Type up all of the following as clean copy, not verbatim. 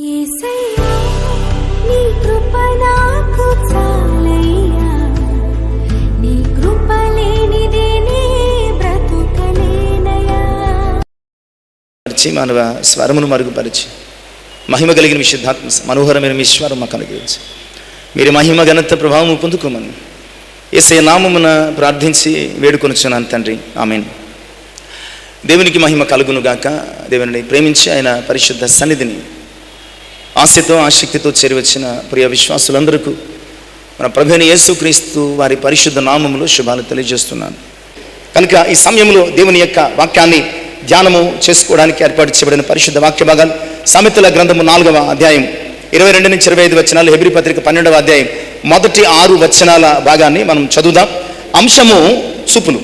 యేసయ్యా నీ కృప నాకు చాలయ్యా, నీ కృప లేనిదే నే బ్రతుకలేనయ్యా. మానవ స్వరమును మరుగుపరిచి మహిమ కలిగిన విశుద్ధాత్మ మనోహరమైన మీ స్వరం మాకు అనుగ్రహించి మీరు మహిమ ఘనత ప్రభావం పొందుకోమని యేసయ్య నామమున ప్రార్థించి వేడుకొనుచున్నాను తండ్రి, ఆమేన్. దేవునికి మహిమ కలుగును గాక. దేవుని ప్రేమించి ఆయన పరిశుద్ధ సన్నిధిని ఆశతో ఆసక్తితో చేరివచ్చిన ప్రియ విశ్వాసులందరికీ మన ప్రభువైన యేసుక్రీస్తు వారి పరిశుద్ధ నామములో శుభాలు తెలియజేస్తున్నాను. కనుక ఈ సమయంలో దేవుని యొక్క వాక్యాన్ని ధ్యానము చేసుకోవడానికి ఏర్పాటు చేయబడిన పరిశుద్ధ వాక్య భాగాలు సామెతల గ్రంథము 4వ అధ్యాయం 22 నుంచి 25 వచనాలు, హెబ్రీ పత్రిక 12వ అధ్యాయం మొదటి 6 వచనాల భాగాన్ని మనం చదువుదాం. అంశము చూపులు.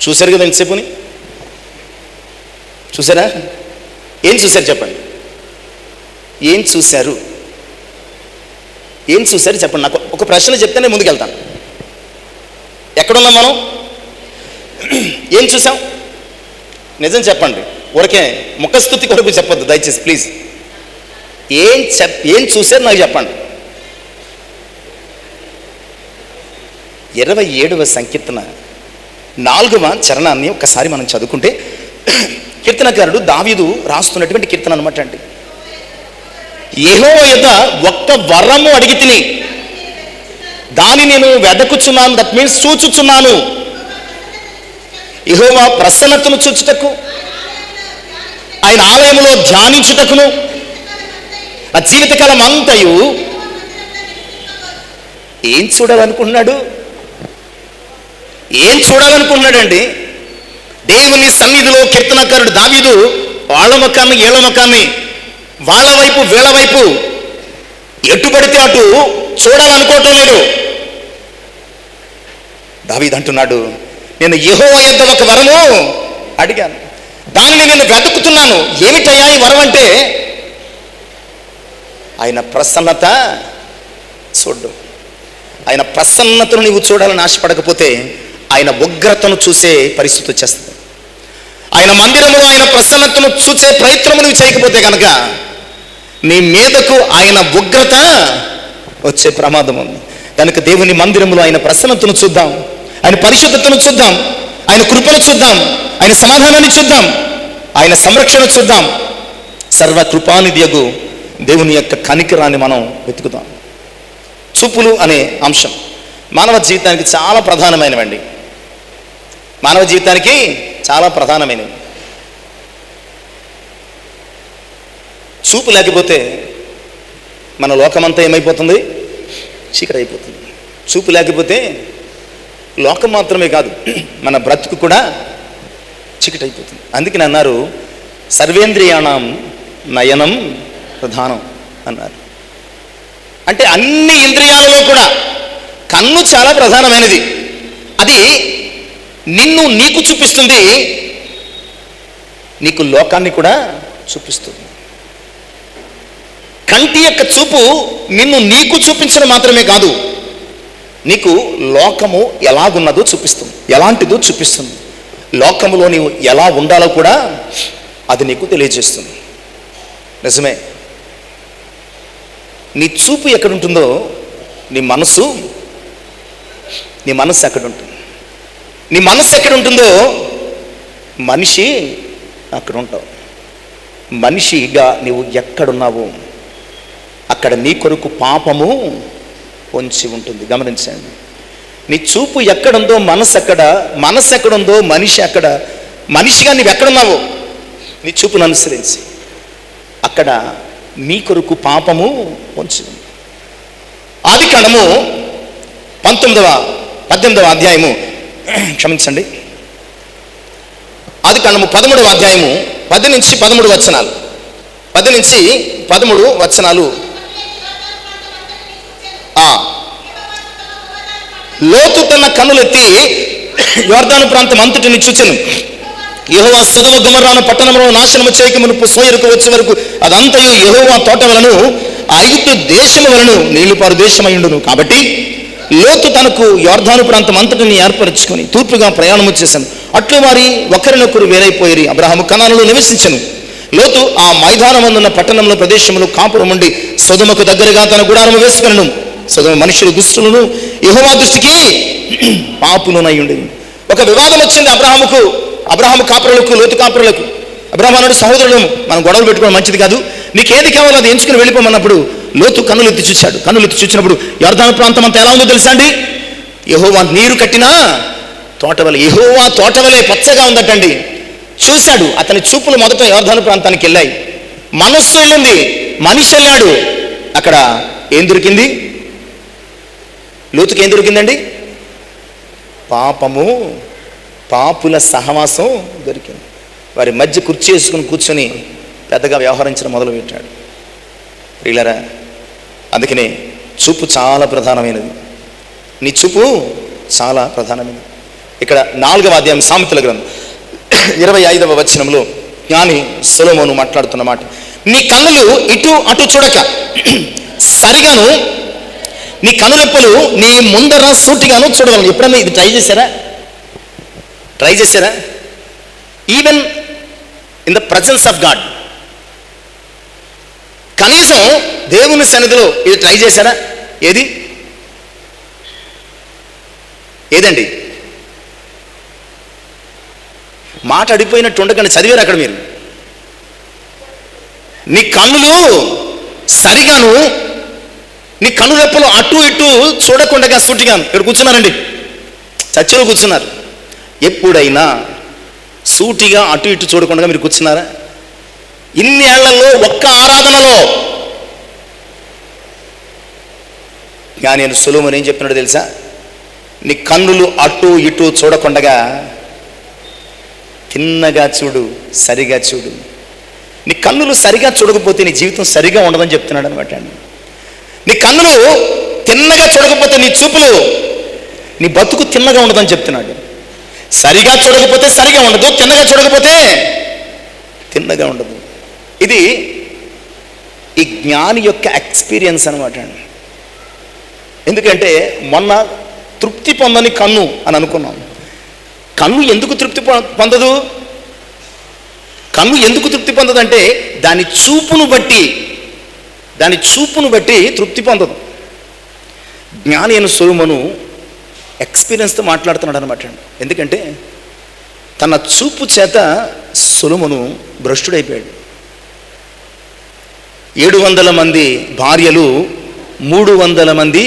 చూశారు కదా ఇంతసేపుని? చూసారా? ఏం చూశారు చెప్పండి? ఏం చూశారు? ఏం చూశారు చెప్పండి. నాకు ఒక ప్రశ్న చెప్తేనే ముందుకెళ్తాను. ఎక్కడున్నాం మనం? ఏం చూసాం? నిజం చెప్పండి. ఊరికే ముఖస్థుతి కొరకు చెప్పొద్దు దయచేసి ప్లీజ్. ఏం చూశారు నాకు చెప్పండి. 27వ సంకీర్తన 4వ చరణాన్ని ఒక్కసారి మనం చదువుకుంటే, కీర్తనకారుడు దావీదు రాస్తున్నటువంటి కీర్తన అనమాట అండి. యెహోవా యొద్ద ఒక్క వరము అడిగి తిని దాన్ని నేను వెదకుచున్నాను, దట్ మీన్స్ చూచుచున్నాను. యెహోవా ప్రసన్నతను చూచుటకు, ఆయన ఆలయములో ధ్యానించుటకును నా జీవితకాలం అంతయు ఏం చూడాలనుకుంటున్నాడు? ఏం చూడాలనుకుంటున్నాడండి? దేవుని సన్నిధిలో కీర్తనకారుడు దావీదు వాళ్ళ ముఖాన్ని ఏళ్ళ ముఖాన్ని, వాళ్ళ వైపు వీళ్ళ వైపు ఎటు పడితే అటు చూడాలనుకోవటం లేదు. దావీదు అంటున్నాడు, నేను యెహోవా యొద్ద ఒక వరము అడిగాను, దానిని నేను వెతుకుతున్నాను. ఏమిటయ్యా ఈ వరం అంటే? ఆయన ప్రసన్నత చూడు. ఆయన ప్రసన్నతను నీవు చూడాలని ఆశపడకపోతే ఆయన ఉగ్రతను చూసే పరిస్థితి వచ్చేస్తుంది. ఆయన మందిరములో ఆయన ప్రసన్నతను చూసే ప్రయత్నము నువ్వు చేయకపోతే కనుక నీ మీదకు ఆయన ఉగ్రత వచ్చే ప్రమాదం ఉంది. కనుక దేవుని మందిరములో ఆయన ప్రసన్నతను చూద్దాం, ఆయన పరిశుద్ధతను చూద్దాం, ఆయన కృపను చూద్దాం, ఆయన సమాధానాన్ని చూద్దాం, ఆయన సంరక్షణ చూద్దాం. సర్వకృపానిధియగు దేవుని యొక్క కనికరాన్ని మనం వెతుకుదాం. చూపులు అనే అంశం మానవ జీవితానికి చాలా ప్రధానమైనవండి. మానవ జీవితానికి చాలా ప్రధానమైనవి. చూపు లేకపోతే మన లోకమంతా ఏమైపోతుంది? చీకటి అయిపోతుంది. చూపు లేకపోతే లోకం మాత్రమే కాదు, మన బ్రతుకు కూడా చీకటి అయిపోతుంది. అందుకని అన్నారు, సర్వేంద్రియాణం నయనం ప్రధానం అన్నారు. అంటే అన్ని ఇంద్రియాలలో కూడా కన్ను చాలా ప్రధానమైనది. అది నిన్ను నీకు చూపిస్తుంది, నీకు లోకాన్ని కూడా చూపిస్తుంది. కంటి యొక్క చూపు నిన్ను నీకు చూపించడం మాత్రమే కాదు, నీకు లోకము ఎలాగున్నదో చూపిస్తుంది, ఎలాంటిదో చూపిస్తుంది. లోకములో నీవు ఎలా ఉండాలో కూడా అది నీకు తెలియజేస్తుంది. నిజమే. నీ చూపు ఎక్కడుంటుందో నీ మనసు ఎక్కడ ఉంటుంది. నీ మనసు ఎక్కడ ఉంటుందో మనిషి అక్కడ ఉంటావు. మనిషిగా నీవు ఎక్కడున్నావు అక్కడ నీ కొరకు పాపము పొంచి ఉంటుంది. గమనించండి. నీ చూపు ఎక్కడుందో మనసు అక్కడ, మనసు ఎక్కడుందో మనిషి అక్కడ. మనిషిగా నీవు ఎక్కడున్నావు నీ చూపును అనుసరించి అక్కడ నీ కొరకు పాపము పొంచి ఉంది. ఆదికాండము 18వ అధ్యాయము, క్షమించండి, ఆదికాండము 13వ అధ్యాయము 10 నుంచి 13 వచనాలు, 10 నుంచి 13 వచనాలు. లోతు తన కన్నులెత్తి యోర్దాను ప్రాంతం అంతటిని చూచెను. యెహోవా సొదొమ గొమొర్రాను పట్టణములను నాశనము చేయక మునుపు సోయరుకు వచ్చే వరకు అదంతయు యెహోవా తోట వలను ఐగుప్తు దేశము వలను నీళ్లుపారు దేశమయుండును. కాబట్టి లోతు తనకు యోర్దాను ప్రాంతం అంతటిని ఏర్పరచుకొని తూర్పుగా ప్రయాణము చేశాను. అట్లు వారి ఒకరినొకరు వేరైపోయి అబ్రహాము కనానులో నివసించెను. లోతు ఆ మైదానమందున్న పట్టణంలో ప్రదేశంలో కాపురం ఉండి సొదొమకు దగ్గరగా తన గుడారము వేసుకునను. సొదొమ మనుషులు దుష్టులను, యెహోవా దృష్టికి పాపులనై ఉండేది. ఒక వివాదం వచ్చింది అబ్రహాము కాపురులకు, లోతు కాపురులకు. అబ్రహాము అన్నాడు, సహోదరులు మనం గొడవలు పెట్టుకోవడం మంచిది కాదు, నీకేది కావాలో అది ఎంచుకుని వెళ్ళిపోమన్నప్పుడు లోతు కన్నులు ఎత్తి చూశాడు. కన్నులు ఎత్తి చూసినప్పుడు యొర్దాను ప్రాంతం అంతా ఎలా ఉందో తెలుసా అండి? యెహోవా నీరు కట్టిన తోటవలే, యెహోవా తోటవలే పచ్చగా ఉందటండి. చూశాడు. అతని చూపులు మొదట యొర్దాను ప్రాంతానికి వెళ్ళాయి, మనస్సు వెళ్ళింది, మనిషి వెళ్ళాడు. అక్కడ ఏం దొరికింది? లోతుకి ఏం దొరికిందండి? పాపము, పాపుల సహవాసం దొరికింది. వారి మధ్య కుర్చీ వేసుకుని కూర్చొని పెద్దగా వ్యవహరించడం మొదలుపెట్టాడు. ప్రియులారా, అందుకనే చూపు చాలా ప్రధానమైనది. నీ చూపు చాలా ప్రధానమైనది. ఇక్కడ 4వ అధ్యాయం సామెతల గ్రంథం 25వ వచనంలో జ్ఞాని సొలొమోను మాట్లాడుతున్న మాట, నీ కన్నులు ఇటు అటు చూడక సరిగాను, నీ కనురెప్పలు నీ ముందర సూటిగాను చూడగలను. ఎప్పుడన్నా ఇది ట్రై చేశారా? Even in the presence of God, కనీసం దేవుని సన్నిధిలో ఇది ట్రై చేశారా? ఏదండి? మాట అడిపోయినట్టు ఉండకండి, చదివారు అక్కడ మీరు. నీ కన్నులు సరిగాను, నీ కనురెప్పలు అటు ఇటు చూడకుండా సూటిగాను. ఇక్కడ కూర్చున్నారండి, చర్చిలో కూర్చున్నారు. ఎప్పుడైనా సూటిగా అటు ఇటు చూడకుండా మీరు కూర్చున్నారా? ఇన్ని ఏళ్లలో ఒక్క ఆరాధనలో జ్ఞాని సొలొమోను ఏం చెప్తున్నాడో తెలుసా? నీ కన్నులు అటు ఇటు చూడకుండా తిన్నగా చూడు, సరిగా చూడు. నీ కన్నులు సరిగా చూడకపోతే నీ జీవితం సరిగా ఉండదని చెప్తున్నాడు అనమాట అండి. నీ కన్నులు తిన్నగా చూడకపోతే నీ చూపులు, నీ బతుకు తిన్నగా ఉండదని చెప్తున్నాడు. సరిగా చూడకపోతే సరిగా ఉండదు, తిన్నగా చూడకపోతే తిన్నగా ఉండదు. ఇది ఈ జ్ఞాని యొక్క ఎక్స్పీరియన్స్ అనమాట అండి. ఎందుకంటే మొన్న తృప్తి పొందని కన్ను అని అనుకున్నాం. కన్ను ఎందుకు తృప్తి పొందదు? కన్ను ఎందుకు తృప్తి పొందదంటే దాని చూపును బట్టి తృప్తి పొందదు. జ్ఞాని అయిన సొలొమోను ఎక్స్పీరియన్స్తో మాట్లాడుతున్నాడు అనమాట అండి. ఎందుకంటే తన చూపు చేత సొలొమోను భ్రష్టుడైపోయాడు. 700 మంది భార్యలు, 300 మంది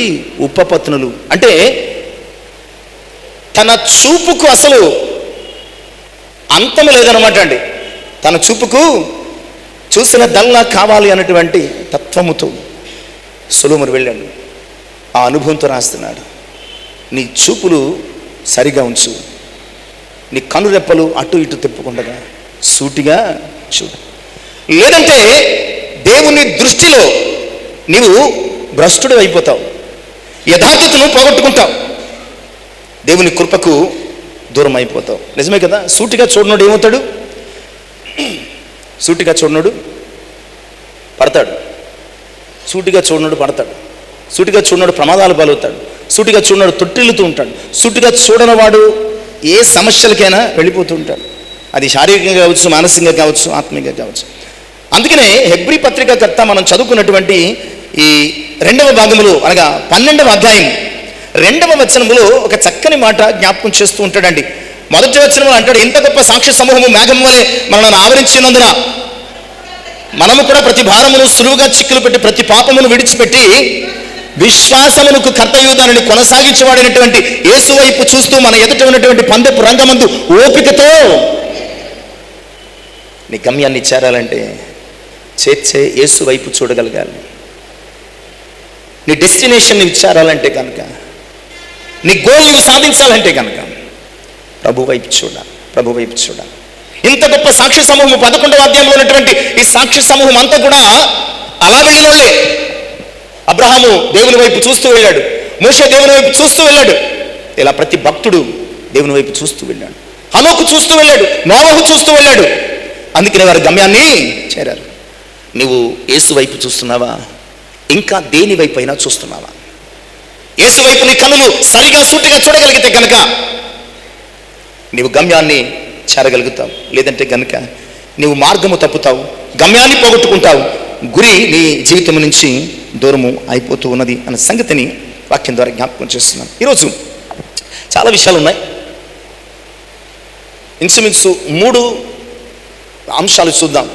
ఉపపత్నులు. అంటే తన చూపుకు అసలు అంతం లేదనమాట అండి. తన చూపుకు చూసిన దల్లా కావాలి అన్నటువంటి తత్వముతో సొలొమోను వెళ్ళాడు. ఆ అనుభవంతో రాస్తున్నాడు, నీ చూపులు సరిగా ఉంచు, నీ కనురెప్పలు అటు ఇటు తిప్పకుండా సూటిగా చూడు. లేదంటే దేవుని దృష్టిలో నీవు భ్రష్టుడు అయిపోతావు, యథార్థతను పోగొట్టుకుంటావు, దేవుని కృపకు దూరం అయిపోతావు. నిజమే కదా? సూటిగా చూడనోడు ఏమవుతాడు? సూటిగా చూడనోడు పడతాడు, సూటిగా చూడనోడు పడతాడు, సూటిగా చూడనోడు ప్రమాదాలు పాలవుతాడు, సూటిగా చూడనోడు తొట్టిల్లుతూ ఉంటాడు, సూటిగా చూడనవాడు ఏ సమస్యలకైనా వెళ్ళిపోతూ ఉంటాడు. అది శారీరకంగా కావచ్చు, మానసికంగా కావచ్చు, ఆత్మీయంగా కావచ్చు. అందుకనే హెబ్రీ పత్రికకర్త మనం చదువుకున్నటువంటి ఈ 2వ భాగములో అనగా 12వ అధ్యాయం 2వ వచనములో ఒక చక్కని మాట జ్ఞాపకం చేస్తూ ఉంటాడండి. మొదటి వచనంలో అంటాడు, ఇంత గొప్ప సాక్ష్య సమూహము మేఘం వలె మనల్ని ఆవరించినందున మనము కూడా ప్రతి భారమును సులువుగా చిక్కులు పెట్టి ప్రతి పాపమును విడిచిపెట్టి విశ్వాసమునకు కర్తయు దానిని కొనసాగించేవాడైనటువంటి యేసు వైపు చూస్తూ మన ఎదుట ఉన్నటువంటి పందెపు రంగమందు ఓపికతో నీ గమ్యాన్ని చేరాలంటే చేర్చే యేసు వైపు చూడగలగాలి. నీ డెస్టినేషన్ని చేరాలంటే కనుక, నీ గోల్ నువ్వు సాధించాలంటే కనుక ప్రభు వైపు చూడాలి. ఇంత గొప్ప సాక్ష్య సమూహం 11వ అధ్యాయంలో ఉన్నటువంటి ఈ సాక్ష్య సమూహం అంతా కూడా అలా వెళ్ళిన వాళ్ళే. అబ్రహాము దేవుని వైపు చూస్తూ వెళ్ళాడు, మోషే దేవుని వైపు చూస్తూ వెళ్ళాడు, ఇలా ప్రతి భక్తుడు దేవుని వైపు చూస్తూ వెళ్ళాడు. హనోకు చూస్తూ వెళ్ళాడు, నోవహు చూస్తూ వెళ్ళాడు. అందుకనే వారి గమ్యాన్ని చేరారు. నువ్వు యేసు వైపు చూస్తున్నావా? ఇంకా దేని వైపు అయినా చూస్తున్నావా? యేసు వైపు నీ కన్నులు సరిగా సూటిగా చూడగలిగితే కనుక నీవు గమ్యాన్ని చేరగలుగుతావు. లేదంటే కనుక నీవు మార్గము తప్పుతావు, గమ్యాన్ని పోగొట్టుకుంటావు, గురి నీ జీవితం నుంచి దూరము అయిపోతూ ఉన్నది అన్న సంగతిని వాక్యం ద్వారా జ్ఞాపకం చేస్తున్నాను. ఈరోజు చాలా విషయాలు ఉన్నాయి. ఇంచుమించు 3 అంశాలు చూద్దాం.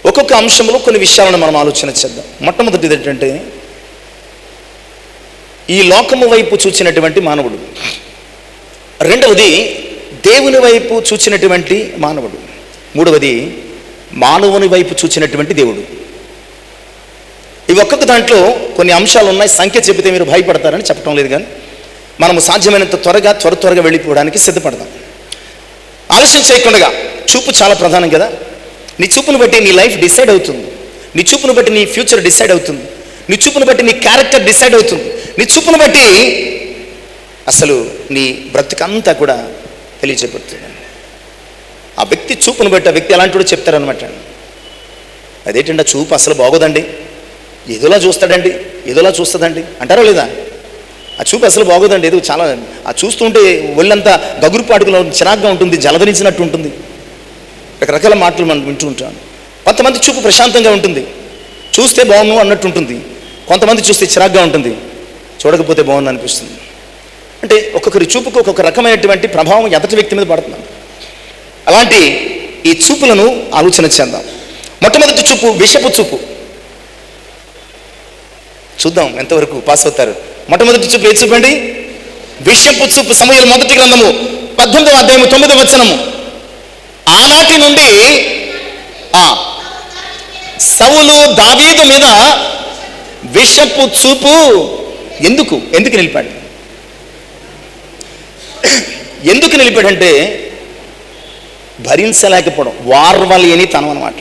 ఒక్కొక్క అంశంలో కొన్ని విషయాలను మనం ఆలోచన చేద్దాం. మొట్టమొదటిది ఏంటంటే ఈ లోకము వైపు చూచినటువంటి మానవుడు, రెండవది దేవుని వైపు చూచినటువంటి మానవుడు, మూడవది మానవుని వైపు చూచినటువంటి దేవుడు. ఇవి ఒక్కొక్క దాంట్లో కొన్ని అంశాలు ఉన్నాయి. సంఖ్య చెబితే మీరు భయపడతారని చెప్పడం లేదు, కానీ మనము సాధ్యమైనంత త్వరగా వెళ్ళిపోవడానికి సిద్ధపడదాం. ఆలస్యం చేయకుండా, చూపు చాలా ప్రధానం కదా. నీ చూపును బట్టి నీ లైఫ్ డిసైడ్ అవుతుంది. నీ చూపును బట్టి నీ ఫ్యూచర్ డిసైడ్ అవుతుంది. నీ చూపును బట్టి నీ క్యారెక్టర్ డిసైడ్ అవుతుంది. నీ చూపును బట్టి అసలు నీ బ్రతుకంతా కూడా తెలియచేపడుతుంది. ఆ వ్యక్తి చూపును బట్టి ఆ వ్యక్తి ఎలాంటి కూడా చెప్తారనమాట. అదేంటండి, ఆ చూపు అసలు బాగోదండి, ఏదోలా చూస్తాడండి, ఏదోలా చూస్తుందండి అంటారో లేదా? ఆ చూపు అసలు బాగోదండి, ఏదో చాలా ఆ చూస్తుంటే ఒళ్ళంతా గగురుపాటుగా చిరాగ్గా ఉంటుంది, జలధరించినట్టు ఉంటుంది, రకరకాల మాటలు మనం వింటూ ఉంటాం. కొంతమంది చూపు ప్రశాంతంగా ఉంటుంది, చూస్తే బాగుండు అన్నట్టు ఉంటుంది. కొంతమంది చూస్తే చిరాగ్గా ఉంటుంది, చూడకపోతే బాగుండు అనిపిస్తుంది. అంటే ఒక్కొక్కరి చూపుకు ఒక్కొక్క రకమైనటువంటి ప్రభావం ఎదటి వ్యక్తి మీద పడుతుంది. అలాంటి ఈ చూపులను ఆలోచన చేద్దాం. మొట్టమొదటి చూపు విషపు చూపు. చూద్దాం ఎంతవరకు పాస్ అవుతారు. మొట్టమొదటి చూపు ఏ చూపండి? విషపు చూపు. సమూయేలు మొదటి గ్రంథము 18వ అధ్యాయము 9వ వచనము. ఆనాటి నుండి సౌలు దావీదు మీద విషపు చూపు ఎందుకు నిలిపాడు? ఎందుకు నిలిపాడంటే భరించలేకపోవడం, వార్వలేని తనం అనమాట.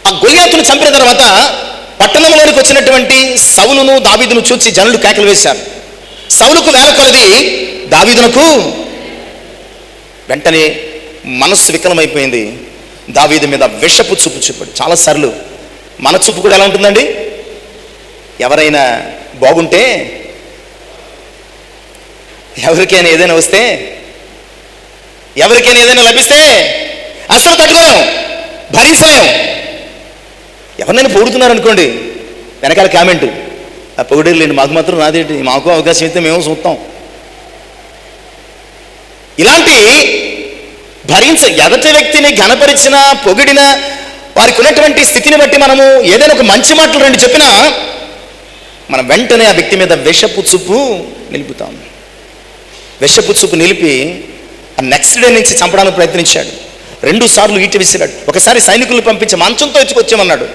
ఆ గొల్యాతును చంపిన తర్వాత పట్టణంలోనికి వచ్చినటువంటి సౌలును దావీదును చూసి జనులు కేకలు వేశారు. సౌలుకు వేల కొలది, దావీదునకు వెంటనే మనస్సు వికలమైపోయింది. దావీదు మీద విషపు చూపు చూపాడు. చాలాసార్లు మన చూపు కూడా ఎలా ఉంటుందండి? ఎవరైనా బాగుంటే, ఎవరికైనా ఏదైనా వస్తే, ఎవరికైనా ఏదైనా లభిస్తే అసలు తట్టుకోలేము, భరించలేము. ఎవరినైనా పొగుడుతున్నారనుకోండి, వెనకాల కామెంట్, ఆ పొగిడేరు లేండి, మాకు మాత్రం రాదేంటి, మాకు అవకాశం అయితే మేము చూస్తాం. ఇలాంటి ఎదటి వ్యక్తిని ఘనపరిచిన, పొగిడిన, వారికి ఉన్నటువంటి స్థితిని బట్టి మనము ఏదైనా ఒక మంచి మాటలు 2 చెప్పినా మనం వెంటనే ఆ వ్యక్తి మీద విషపు చూపు నిలుపుతాం. విషపు చూపు నిలిపి ఆ నెక్స్ట్ డే నుంచి చంపడానికి ప్రయత్నించాడు. 2 సార్లు ఈట విసిరాడు. ఒకసారి సైనికులను పంపించి మంచంతో ఎత్తుకొచ్చామన్నాడు.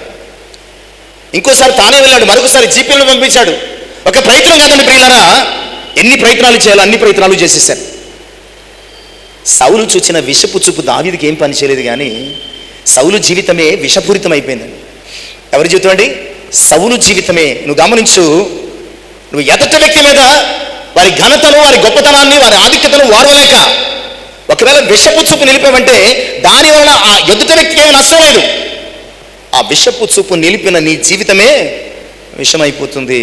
ఇంకోసారి తానే వెళ్ళాడు. మరొకసారి జీపీలను పంపించాడు. ఒక ప్రయత్నం కాదండి ప్రియులారా, ఎన్ని ప్రయత్నాలు చేయాలో అన్ని ప్రయత్నాలు చేసేసారు. సౌలు చూచిన విషపు చూపు దావీదుకి ఏం పని చేయలేదు, కానీ సౌలు జీవితమే విషపూరితం అయిపోయిందండి. ఎవరి జీవితం అండి? సౌలు జీవితమే. నువ్వు గమనించు, నువ్వు ఎదటి వ్యక్తి మీద వారి ఘనతను, వారి గొప్పతనాన్ని, వారి ఆధిక్యతను వారవలేక ఒకవేళ విషపు చూపు నిలిపావంటే దానివల్ల ఆ ఎదుటి వ్యక్తికి ఏమి నష్టం లేదు. ఆ విషపు చూపు నిలిపిన నీ జీవితమే విషమైపోతుంది,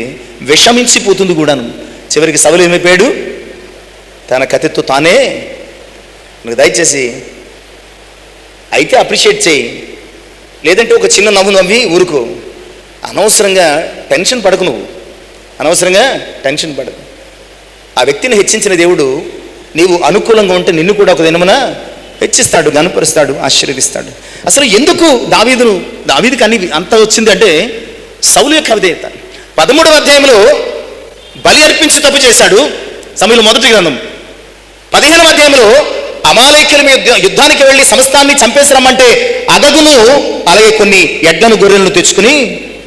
విషమించిపోతుంది కూడాను. చివరికి సౌలు ఏమైపోయాడు? తన కత్తితో తానే. నువ్వు దయచేసి అయితే అప్రిషియేట్ చేయి, లేదంటే ఒక చిన్న నవ్వు నవ్వి ఊరుకో. అనవసరంగా టెన్షన్ పడకు, నువ్వు అనవసరంగా టెన్షన్ పడకు. ఆ వ్యక్తిని హెచ్చించిన దేవుడు నీవు అనుకూలంగా ఉంటే నిన్ను కూడా ఒక దినమున హెచ్చిస్తాడు, గనుపరుస్తాడు, ఆశీర్వదిస్తాడు. అసలు ఎందుకు దావీదుకి అన్ని అంత వచ్చింది అంటే సౌలు యొక్క అవిధేయత. 13వ అధ్యాయంలో బలి అర్పించి తప్పు చేశాడు. సమూయేలు మొదటి గ్రంథం 15వ అధ్యాయంలో అమాలేకీయుల మీద యుద్ధానికి వెళ్ళి సమస్తాన్ని చంపేసి రమ్మంటే అగగును, అలాగే కొన్ని ఎడ్లను గొర్రెలను తెచ్చుకుని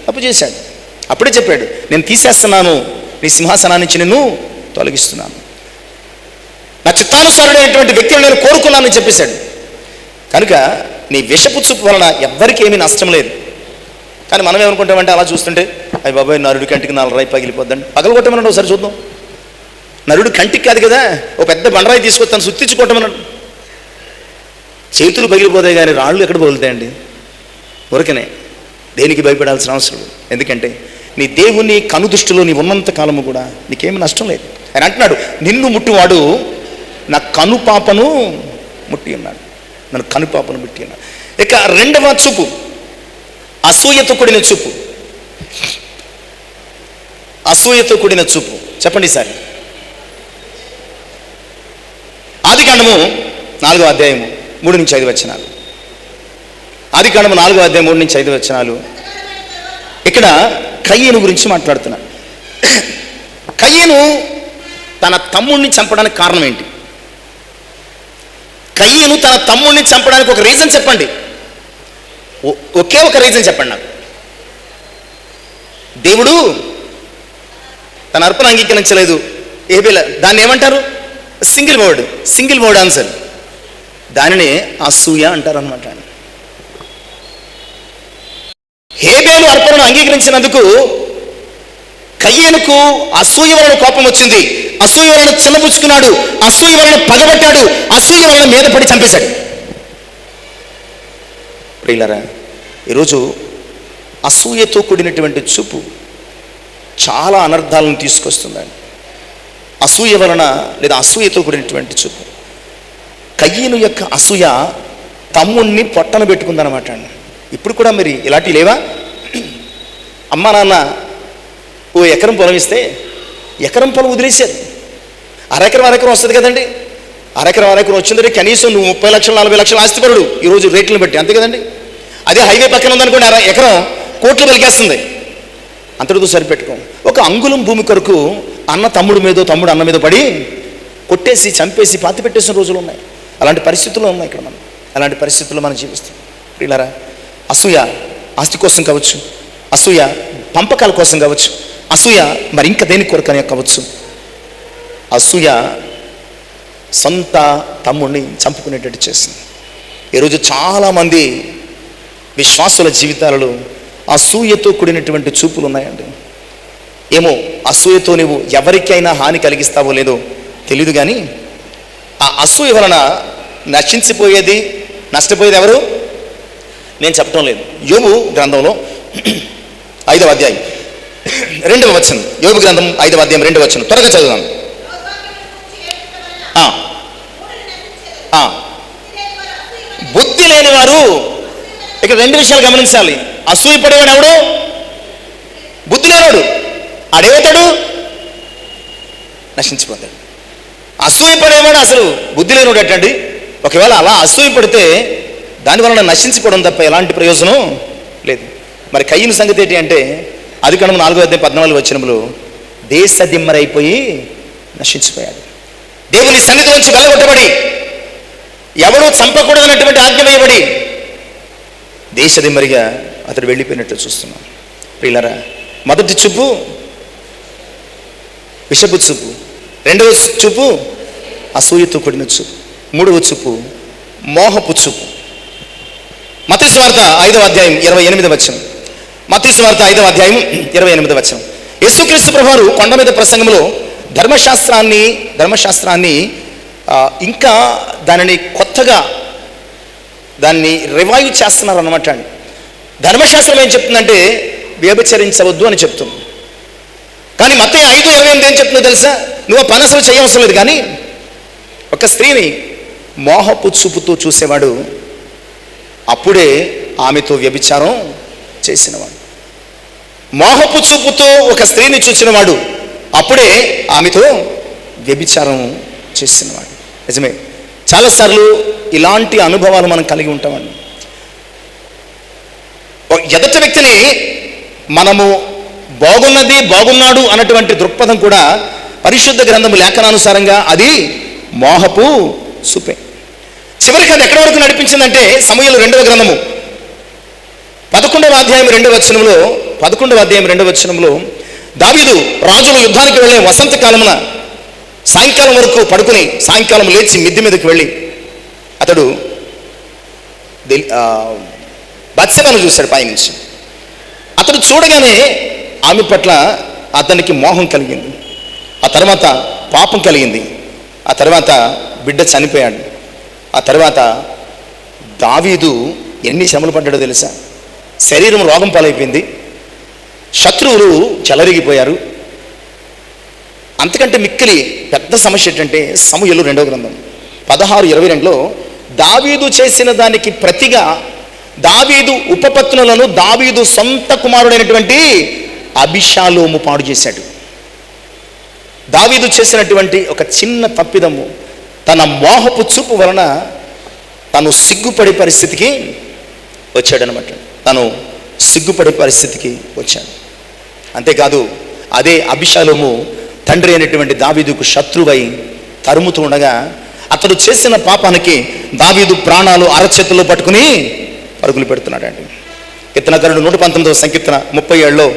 తప్పు చేశాడు. అప్పుడే చెప్పాడు, నేను తీసేస్తున్నాను, నీ సింహాసనాన్ని నుంచి నిన్ను తొలగిస్తున్నాను, నా చిత్తానుసారుడైనటువంటి వ్యక్తిని నేను కోరుకున్నానని చెప్పేశాడు. కనుక నీ విషపు చూపు వలన ఎవ్వరికి ఏమీ నష్టం లేదు. కానీ మనం ఏమనుకుంటామంటే అలా చూస్తుంటే, అయ్యి బాబాయ్ నరుడి కంటికి 4 రాయి పగిలిపోద్దండి, పగలగొట్టమన్నాడు. ఒకసారి చూద్దాం. నరుడు కంటికి కాదు కదా, ఓ పెద్ద బండరాయి తీసుకొస్తాను సుత్తించుకోవటమన్నాడు. చేతులు పగిలిపోతాయి కానీ రాళ్ళు ఎక్కడ పగులుతాయండి? ఊరకనే. దేనికి భయపడాల్సిన అవసరం లేదు. ఎందుకంటే నీ దేవుని కనుదృష్టిలో నీ ఉన్నంత కాలము కూడా నీకేమి నష్టం లేదు. ఆయన అంటున్నాడు, నిన్ను ముట్టువాడు నా కను పాపను ముట్టి ఉన్నాడు. నన్ను కనుపాపను పెట్టి అన్నాడు. ఇక రెండవ చూపు అసూయతో కూడిన చూపు. అసూయతో కూడిన చూపు చెప్పండి సార్. ఆదికాండము 4వ అధ్యాయము 3 నుంచి 5 వచనాలు. ఆదికాండము 4వ అధ్యాయం 3 నుంచి 5 వచనాలు. ఇక్కడ కయ్యను గురించి మాట్లాడుతున్నాను. కయ్యను తన తమ్ముడిని చంపడానికి కారణం ఏంటి? కయ్యను తన తమ్ముడిని చంపడానికి ఒక రీజన్ చెప్పండి. ఒకే ఒక రీజన్ చెప్పండి నాకు. దేవుడు తన అర్పణ అంగీకరించలేదు. ఏబేల దాన్ని ఏమంటారు? Single word answer. దానినే అసూయ అంటారు అనమాట. హేబేలు అర్పణను అంగీకరించినందుకు కయ్యేనుకు అసూయ వలన కోపం వచ్చింది. అసూయ వలన చిన్నపుచ్చుకున్నాడు. అసూయ వలన పగబట్టాడు. అసూయ వలన మీద పడి చంపేశాడు. ప్రియులారా, ఈరోజు అసూయతో కూడినటువంటి చూపు చాలా అనర్థాలను తీసుకొస్తుందండి. అసూయ వలన లేదా అసూయతో కూడినటువంటి చూపు. కయ్యను యొక్క అసూయ తమ్ముణ్ణి పొట్టన పెట్టుకుందనమాట అండి. ఇప్పుడు కూడా మరి ఇలాంటివి లేవా? అమ్మ నాన్న ఓ ఎకరం పొలం ఇస్తే ఎకరం పొలం వదిలేశారు. అరెకరం వస్తుంది కదండి. అరెకరం వచ్చిందంటే కనీసం నువ్వు 30 లక్షలు 40 లక్షలు ఆస్తిపరుడు ఈరోజు రేట్లను బట్టి, అంతే కదండి. అదే హైవే పక్కన ఉందనుకోండి, ఎకరం కోట్లు వెలికేస్తుంది. అంతటితో సరిపెట్టుకో. ఒక అంగుళం భూమి కొరకు అన్న తమ్ముడు మీదో తమ్ముడు అన్న మీద పడి కొట్టేసి చంపేసి పాతి పెట్టేసిన రోజులు ఉన్నాయి. అలాంటి పరిస్థితుల్లో ఉన్నాయి ఇక్కడ మనం. అలాంటి పరిస్థితుల్లో మనం జీవిస్తాం. ప్రియులారా, అసూయ ఆస్తి కోసం కావచ్చు, అసూయ పంపకాల కోసం కావచ్చు, అసూయ మరి ఇంకా దేని కొరకనే కావచ్చు. అసూయ సొంత తమ్ముడిని చంపుకునేటట్టు చేస్తుంది. ఈరోజు చాలామంది విశ్వాసుల జీవితాలలో అసూయతో కూడినటువంటి చూపులు ఉన్నాయండి. ఏమో అసూయతో నువ్వు ఎవరికైనా హాని కలిగిస్తావో లేదో తెలియదు, కానీ ఆ అసూయ వలన నష్టపోయేది ఎవరు? నేను చెప్పడం లేదు. యోబు గ్రంథంలో 5వ అధ్యాయం 2వ వచనం. యోబు గ్రంథం 5వ అధ్యాయం 2వ వచనం త్వరగా చదువుదాం. బుద్ధి లేని వారు, ఇక్కడ 2 విషయాలు గమనించాలి. అసూయ పడేవాడు ఎవడు? బుద్ధి లేనివాడు. ఆడేమవుతాడు? నశించిపోతాడు. అసూయ పడేవాడు అసలు బుద్ధి లేనివాడు ఎట్టండి. ఒకవేళ అలా అసూయ పడితే దానివలన నశించిపోవడం తప్ప ఎలాంటి ప్రయోజనం లేదు. మరి కయ్యను సంగతి ఏంటి అంటే, ఆదికాండము 4వ అధ్యాయం 14వ వచనంలో దేశ దిమ్మరైపోయి నశించిపోయాడు. దేవుని సన్నిధి నుంచి వెళ్ళగొట్టబడి, ఎవడూ చంపకూడదన్నటువంటి ఆజ్ఞ వేయబడి దేశ దిమ్మరిగా అతడు వెళ్ళిపోయినట్లు చూస్తున్నాం. ప్రియులారా, మొదటి చూపు విషపు చూపు, 2వ చూపు అసూయతో కూడిన చూపు, 3వ చూపు మోహపు చూపు. మత్తయి సువార్త 5వ అధ్యాయం 28వ వచనం. మత్తయి సువార్త 5వ అధ్యాయం 28వ వచనం. యేసుక్రీస్తు ప్రభువారు కొండ మీద ప్రసంగంలో ధర్మశాస్త్రాన్ని ఇంకా దానిని కొత్తగా దాన్ని రివైవ్ చేస్తున్నారు అన్నమాట అండి. ధర్మశాస్త్రం ఏం చెప్తుందంటే వ్యభిచరించవద్దు అని చెప్తుంది. కానీ మత్తయి 5:28 ఏం చెప్తుందో తెలుసా? నువ్వు పని అసలు చేయవసరం లేదు, కానీ ఒక స్త్రీని మోహపు చూపుతో చూసేవాడు అప్పుడే ఆమెతో వ్యభిచారం చేసినవాడు. మోహపు చూపుతో ఒక స్త్రీని చూసినవాడు అప్పుడే ఆమెతో వ్యభిచారం చేసినవాడు. నిజమే, చాలాసార్లు ఇలాంటి అనుభవాలు మనం కలిగి ఉంటామండి. ఎదుటి వ్యక్తిని మనము బాగున్నాడు అన్నటువంటి దృక్పథం కూడా పరిశుద్ధ గ్రంథము లేఖనానుసారంగా అది మోహపు చూపే. చివరికి అది ఎక్కడి వరకు నడిపించిందంటే సమూయేలు 2వ గ్రంథము 11వ అధ్యాయం 2వ వచనంలో దావీదు రాజులు యుద్ధానికి వెళ్ళే వసంత కాలమున సాయంకాలం వరకు పడుకుని సాయంకాలం లేచి మిద్దె మీదకి వెళ్ళి అతడు బత్షెబను చూశాడు పైనుంచి. అతడు చూడగానే ఆమె పట్ల అతనికి మోహం కలిగింది. ఆ తర్వాత పాపం కలిగింది. ఆ తర్వాత బిడ్డ చనిపోయాడు. ఆ తర్వాత దావీదు ఎన్ని శ్రమలు పడ్డాడో తెలుసా? శరీరం రోగం పాలైపోయింది, శత్రువులు చెలరిగిపోయారు. అంతకంటే మిక్కిలి పెద్ద సమస్య ఏంటంటే సమూయేలు 2వ గ్రంథం 16:22లో దావీదు చేసిన దానికి ప్రతిగా దావీదు ఉపపత్నులను దావీదు సొంత కుమారుడైనటువంటి అబిషాలోము పాడు చేశాడు. దావీదు చేసినటువంటి ఒక చిన్న తప్పిదము, తన మోహపు చూపు వలన తను సిగ్గుపడే పరిస్థితికి వచ్చాడనమాట. తను సిగ్గుపడే పరిస్థితికి వచ్చాడు. అంతేకాదు అదే అబిషాలోము తండ్రి అయినటువంటి దావీదుకు శత్రువై తరుముతూ ఉండగా అతడు చేసిన పాపానికి దావీదు ప్రాణాలు అరచేతుల్లో పట్టుకుని పరుగులు పెడుతున్నాడండి. కీర్తనకారుడు 119వ సంకీర్తన 37లో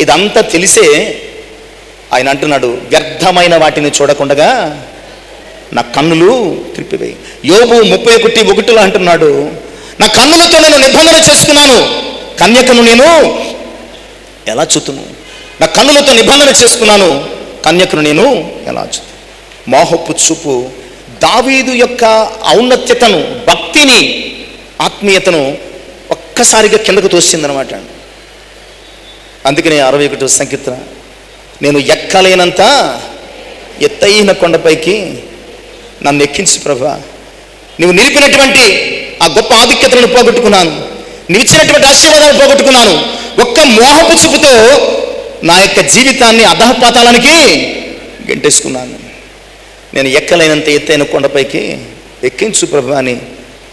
ఇదంతా తెలిసే ఆయన అంటున్నాడు, వ్యర్థమైన వాటిని చూడకుండగా నా కన్నులు త్రిప్పివేయి. యోబు 31:1లో అంటున్నాడు, నా కన్నులతో నేను నిబంధన చేసుకున్నాను, కన్యకను నేను ఎలా చూతును? నా కన్నులతో నిబంధన చేసుకున్నాను, కన్యకను నేను ఎలా చూతు? మోహపు చూపు దావీదు యొక్క ఔన్నత్యతను, భక్తిని, ఆత్మీయతను ఒక్కసారిగా కిందకు తోసిందనమాట. అందుకనే 61వ సంకీర్తన, నేను ఎక్కలేనంత ఎత్తైన కొండపైకి నన్ను ఎక్కించు ప్రభువా, నువ్వు నిలిపినటువంటి ఆ గొప్ప ఆధిక్యతలను పోగొట్టుకున్నాను, నువ్వు ఇచ్చినటువంటి ఆశీర్వాదాలను పోగొట్టుకున్నాను. ఒక్క మోహపు చూపుతో నా యొక్క జీవితాన్ని అధఃపాతాళానికి గెంటేసుకున్నాను. నేను ఎక్కలేనంత ఎత్తైన కొండపైకి ఎక్కించు ప్రభువా అని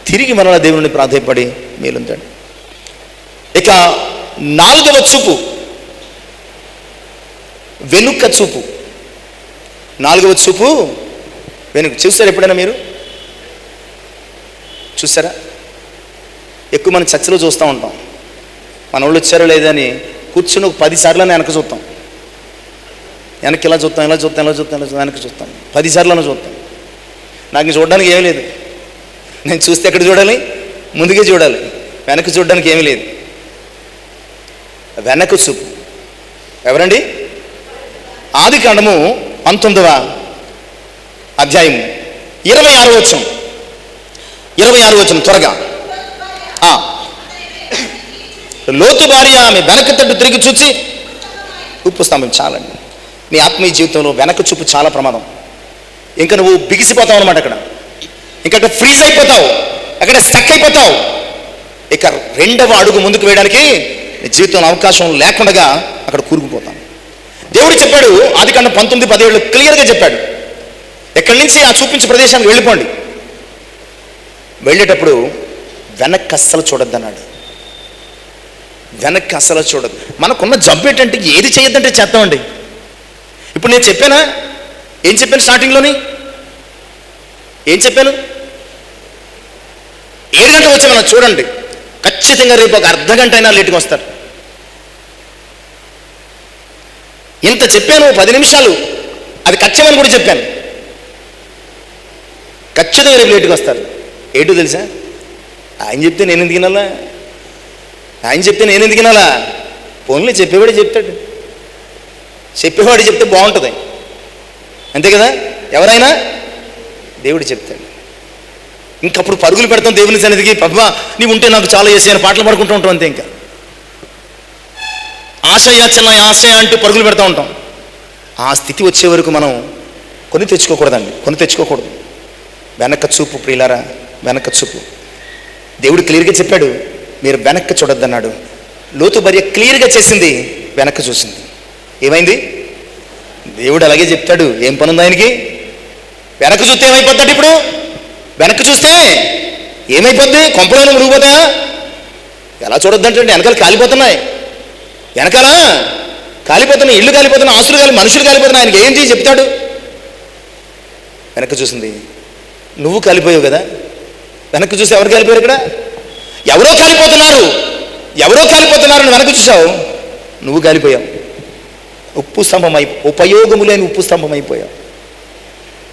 తిరిగి మరల దేవుని ప్రాధేయపడి మేలుంటాడు. ఇక 4వ చూపు, వెనుక చూపు. 4వ చూపు వెనుక. చూసారా ఎప్పుడైనా మీరు? చూసారా? ఎక్కువ మనం చర్చలో చూస్తూ ఉంటాం. మన వాళ్ళు వచ్చారో లేదని కూర్చుని ఒక 10 సార్లు వెనక చూస్తాం. వెనక్కి ఇలా చూస్తాం, ఇలా చూస్తాం, ఇలా చూస్తాం, ఇలా చూస్తాం, వెనక్కి చూస్తాం. 10 సార్లు చూస్తాం. నాకు చూడడానికి ఏమీ లేదు. నేను చూస్తే ఎక్కడ చూడాలి? ముందుకే చూడాలి. వెనక్కి చూడడానికి ఏమీ లేదు. వెనక చూపు. ఎవరండి? ఆదికాండము 19వ అధ్యాయము 26వ వచనం. 26వ వచనం త్వరగా. లోతు భార్య ఆమె వెనక తట్టు తిరిగి చూచి ఉప్పు స్తంభం. చాలండి. నీ ఆత్మీయ జీవితంలో వెనక చూపు చాలా ప్రమాదం. ఇంకా నువ్వు బిగిసిపోతావు అనమాట. అక్కడ ఫ్రీజ్ అయిపోతావు, అక్కడ స్టక్ అయిపోతావు. ఇక 2వ అడుగు ముందుకు వేయడానికి నీ జీవితంలో అవకాశం లేకుండా అక్కడ కూరుకుపోతాం. దేవుడు చెప్పాడు ఆదికాండం 19:17 క్లియర్గా చెప్పాడు, ఎక్కడి నుంచి ఆ చూపించే ప్రదేశానికి వెళ్ళిపోండి. వెళ్ళేటప్పుడు వెనక్కి అస్సలు చూడొద్దు అన్నాడు. వెనక్కి అస్సలు చూడదు. మనకున్న జబ్బు ఏంటంటే ఏది చేయొద్దంటే చేస్తామండి. ఇప్పుడు నేను చెప్పానా? ఏం చెప్పాను స్టార్టింగ్లోని? ఏం చెప్పాను? 7 గంటలు వచ్చామన్నా చూడండి, ఖచ్చితంగా రేపు ఒక అర్ధగంట అయినా లేటుగా వస్తారు. ఇంత చెప్పాను, 10 నిమిషాలు అది ఖచ్చితమని కూడా చెప్పాను. ఖచ్చితంగా రేపు లేటుగా వస్తారు. ఏంటో తెలుసా? ఆయన చెప్తే నేను ఎందుకు వినాలా? ఆయన చెప్తే నేను ఎందుకు వినాలా? ఫోన్లో చెప్పేవాడే చెప్తాడు. చెప్పేవాడు చెప్తే బాగుంటుంది, అంతే కదా? ఎవరైనా దేవుడు చెప్తాడు. ఇంకప్పుడు పరుగులు పెడతాం దేవుని సన్నిధికి. ప్రభువా నీవు ఉంటే నాకు చాలా చేసి పాటలు పాడుకుంటూ ఉంటాం అంతే. ఇంకా ఆశయ చిన్న ఆశయ అంటూ పరుగులు పెడతా ఉంటాం. ఆ స్థితి వచ్చే వరకు మనం కొని తెచ్చుకోకూడదు. వెనక చూపు ప్రియులారా, వెనక చూపు. దేవుడు క్లియర్గా చెప్పాడు, మీరు వెనక్కి చూడొద్దన్నాడు. లోతు భార్య క్లియర్గా చేసింది, వెనక్కి చూసింది. ఏమైంది? దేవుడు అలాగే చెప్తాడు. ఏం పని ఉంది ఆయనకి? వెనక్కి చూస్తే ఏమైపోతాడు? ఇప్పుడు వెనక్కి చూస్తే ఏమైపోద్ది? కొంపలను మురిగిపోతాయా? ఎలా చూడొద్దంటే వెనకాల కాలిపోతున్నాయి, వెనకాల కాలిపోతున్నాయి, ఇల్లు కాలిపోతున్నాయి, ఆస్తులు మనుషులు కాలిపోతున్నాయి. ఆయనకి ఏం చేసి చెప్తాడు? వెనక్కి చూసింది. నువ్వు కాలిపోయావు కదా. వెనక్కి చూసి ఎవరు కాలిపోయారు? ఇక్కడ ఎవరో కాలిపోతున్నారు అని వెనక్కి చూసావు, నువ్వు కాలిపోయావు. ఉప్పు స్తంభం ఉపయోగము లేని ఉప్పు స్తంభం అయిపోయావు.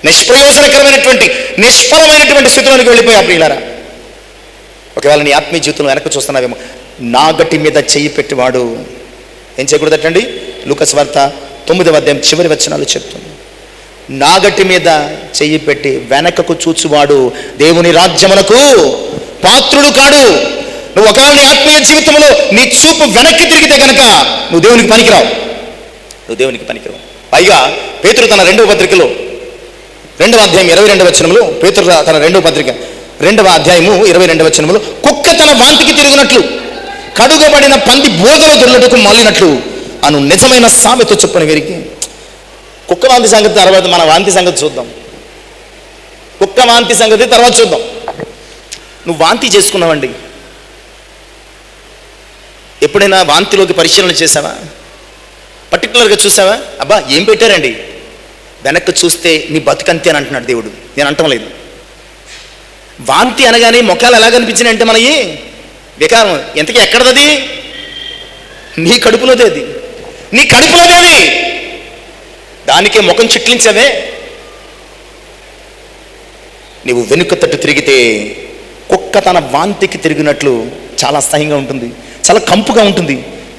నిష్ఫలమైనటువంటి స్థితిలోనికి వెళ్ళిపోయావు ప్రియులారా. ఒకవేళ నీ ఆత్మీయ జీవితంలో వెనక్కి చూస్తున్నావేమో, నాగటి మీద చెయ్యి పెట్టివాడు ఏం చేయకూడదటండి? లూకాసు వార్త 9వ అధ్యాయం చివరి వచనాలు చెప్తుంది. నాగటి మీద చెయ్యి పెట్టి వెనకకు చూచువాడు దేవుని రాజ్యమునకు పాత్రుడు కాడు. నువ్వు ఒకవేళ నీ ఆత్మీయ జీవితంలో నీ చూపు వెనక్కి తిరిగితే కనుక నువ్వు దేవునికి పనికిరావు. పైగా పేతురు తన 2వ పత్రికలో 2వ అధ్యాయం 22వ వచనంలో, పేతురు తన 2వ పత్రిక 2వ అధ్యాయము 22వ వచనములో, కుక్క తన వాంతికి తిరుగునట్లు కడుగబడిన పంది బోధన దొరలటకు మళ్ళినట్లు అను నిజమైన సామెత చొప్పున వీరికి. కుక్క వాంతి సంగతి తర్వాత, మన వాంతి సంగతి చూద్దాం. కుక్క వాంతి సంగతి తర్వాత చూద్దాం. నువ్వు వాంతి చేసుకున్నావండి, ఎప్పుడైనా వాంతిలోకి పరిశీలన చేసావా? పర్టికులర్గా చూసావా? అబ్బా ఏం పెట్టారండి, వెనక్కి చూస్తే నీ బతుకంతే అని అంటున్నాడు దేవుడు. నేను అంటం లేదు. వాంతి అనగానే ముఖాలు ఎలా కనిపించినాయి అంటే మనకి వికారం. ఎంతకీ ఎక్కడది? నీ కడుపులోదే. అది నీ కడుపులోదేది, దానికే ముఖం చిట్లించావే. నీవు వెనుక తట్టు తిరిగితే కుక్క తన వాంతికి తిరిగినట్లు చాలా అసహ్యంగా ఉంటుంది, చాలా కంపుగా ఉంటుంది,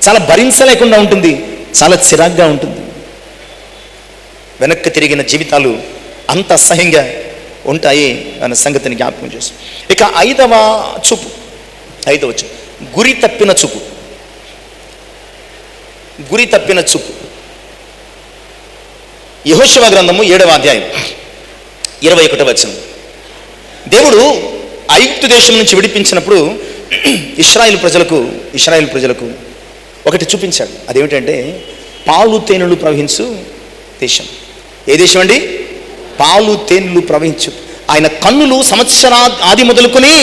చాలా భరించలేకుండా ఉంటుంది, చాలా చిరాగ్గా ఉంటుంది. వెనక్కి తిరిగిన జీవితాలు అంత అసహ్యంగా ఉంటాయి అన్న సంగతిని జ్ఞాపకం చేస్తాం. ఇక 5వ చూపు, 5వ చూపు, గురి తప్పిన చూపు. గురి తప్పిన చూపు. యెహోషువ గ్రంథము 7వ అధ్యాయం 21వ వచనం. దేవుడు ఐగుప్తు దేశం నుంచి విడిపించినప్పుడు ఇశ్రాయేలు ప్రజలకు ఒకటి చూపించాడు. అదేమిటంటే పాలు తేనెలు ప్రవహించు దేశం. ఏ దేశం అండి? పాలు తేనెలు ప్రవహించు. ఆయన కన్నులు ఆది మొదలుకొని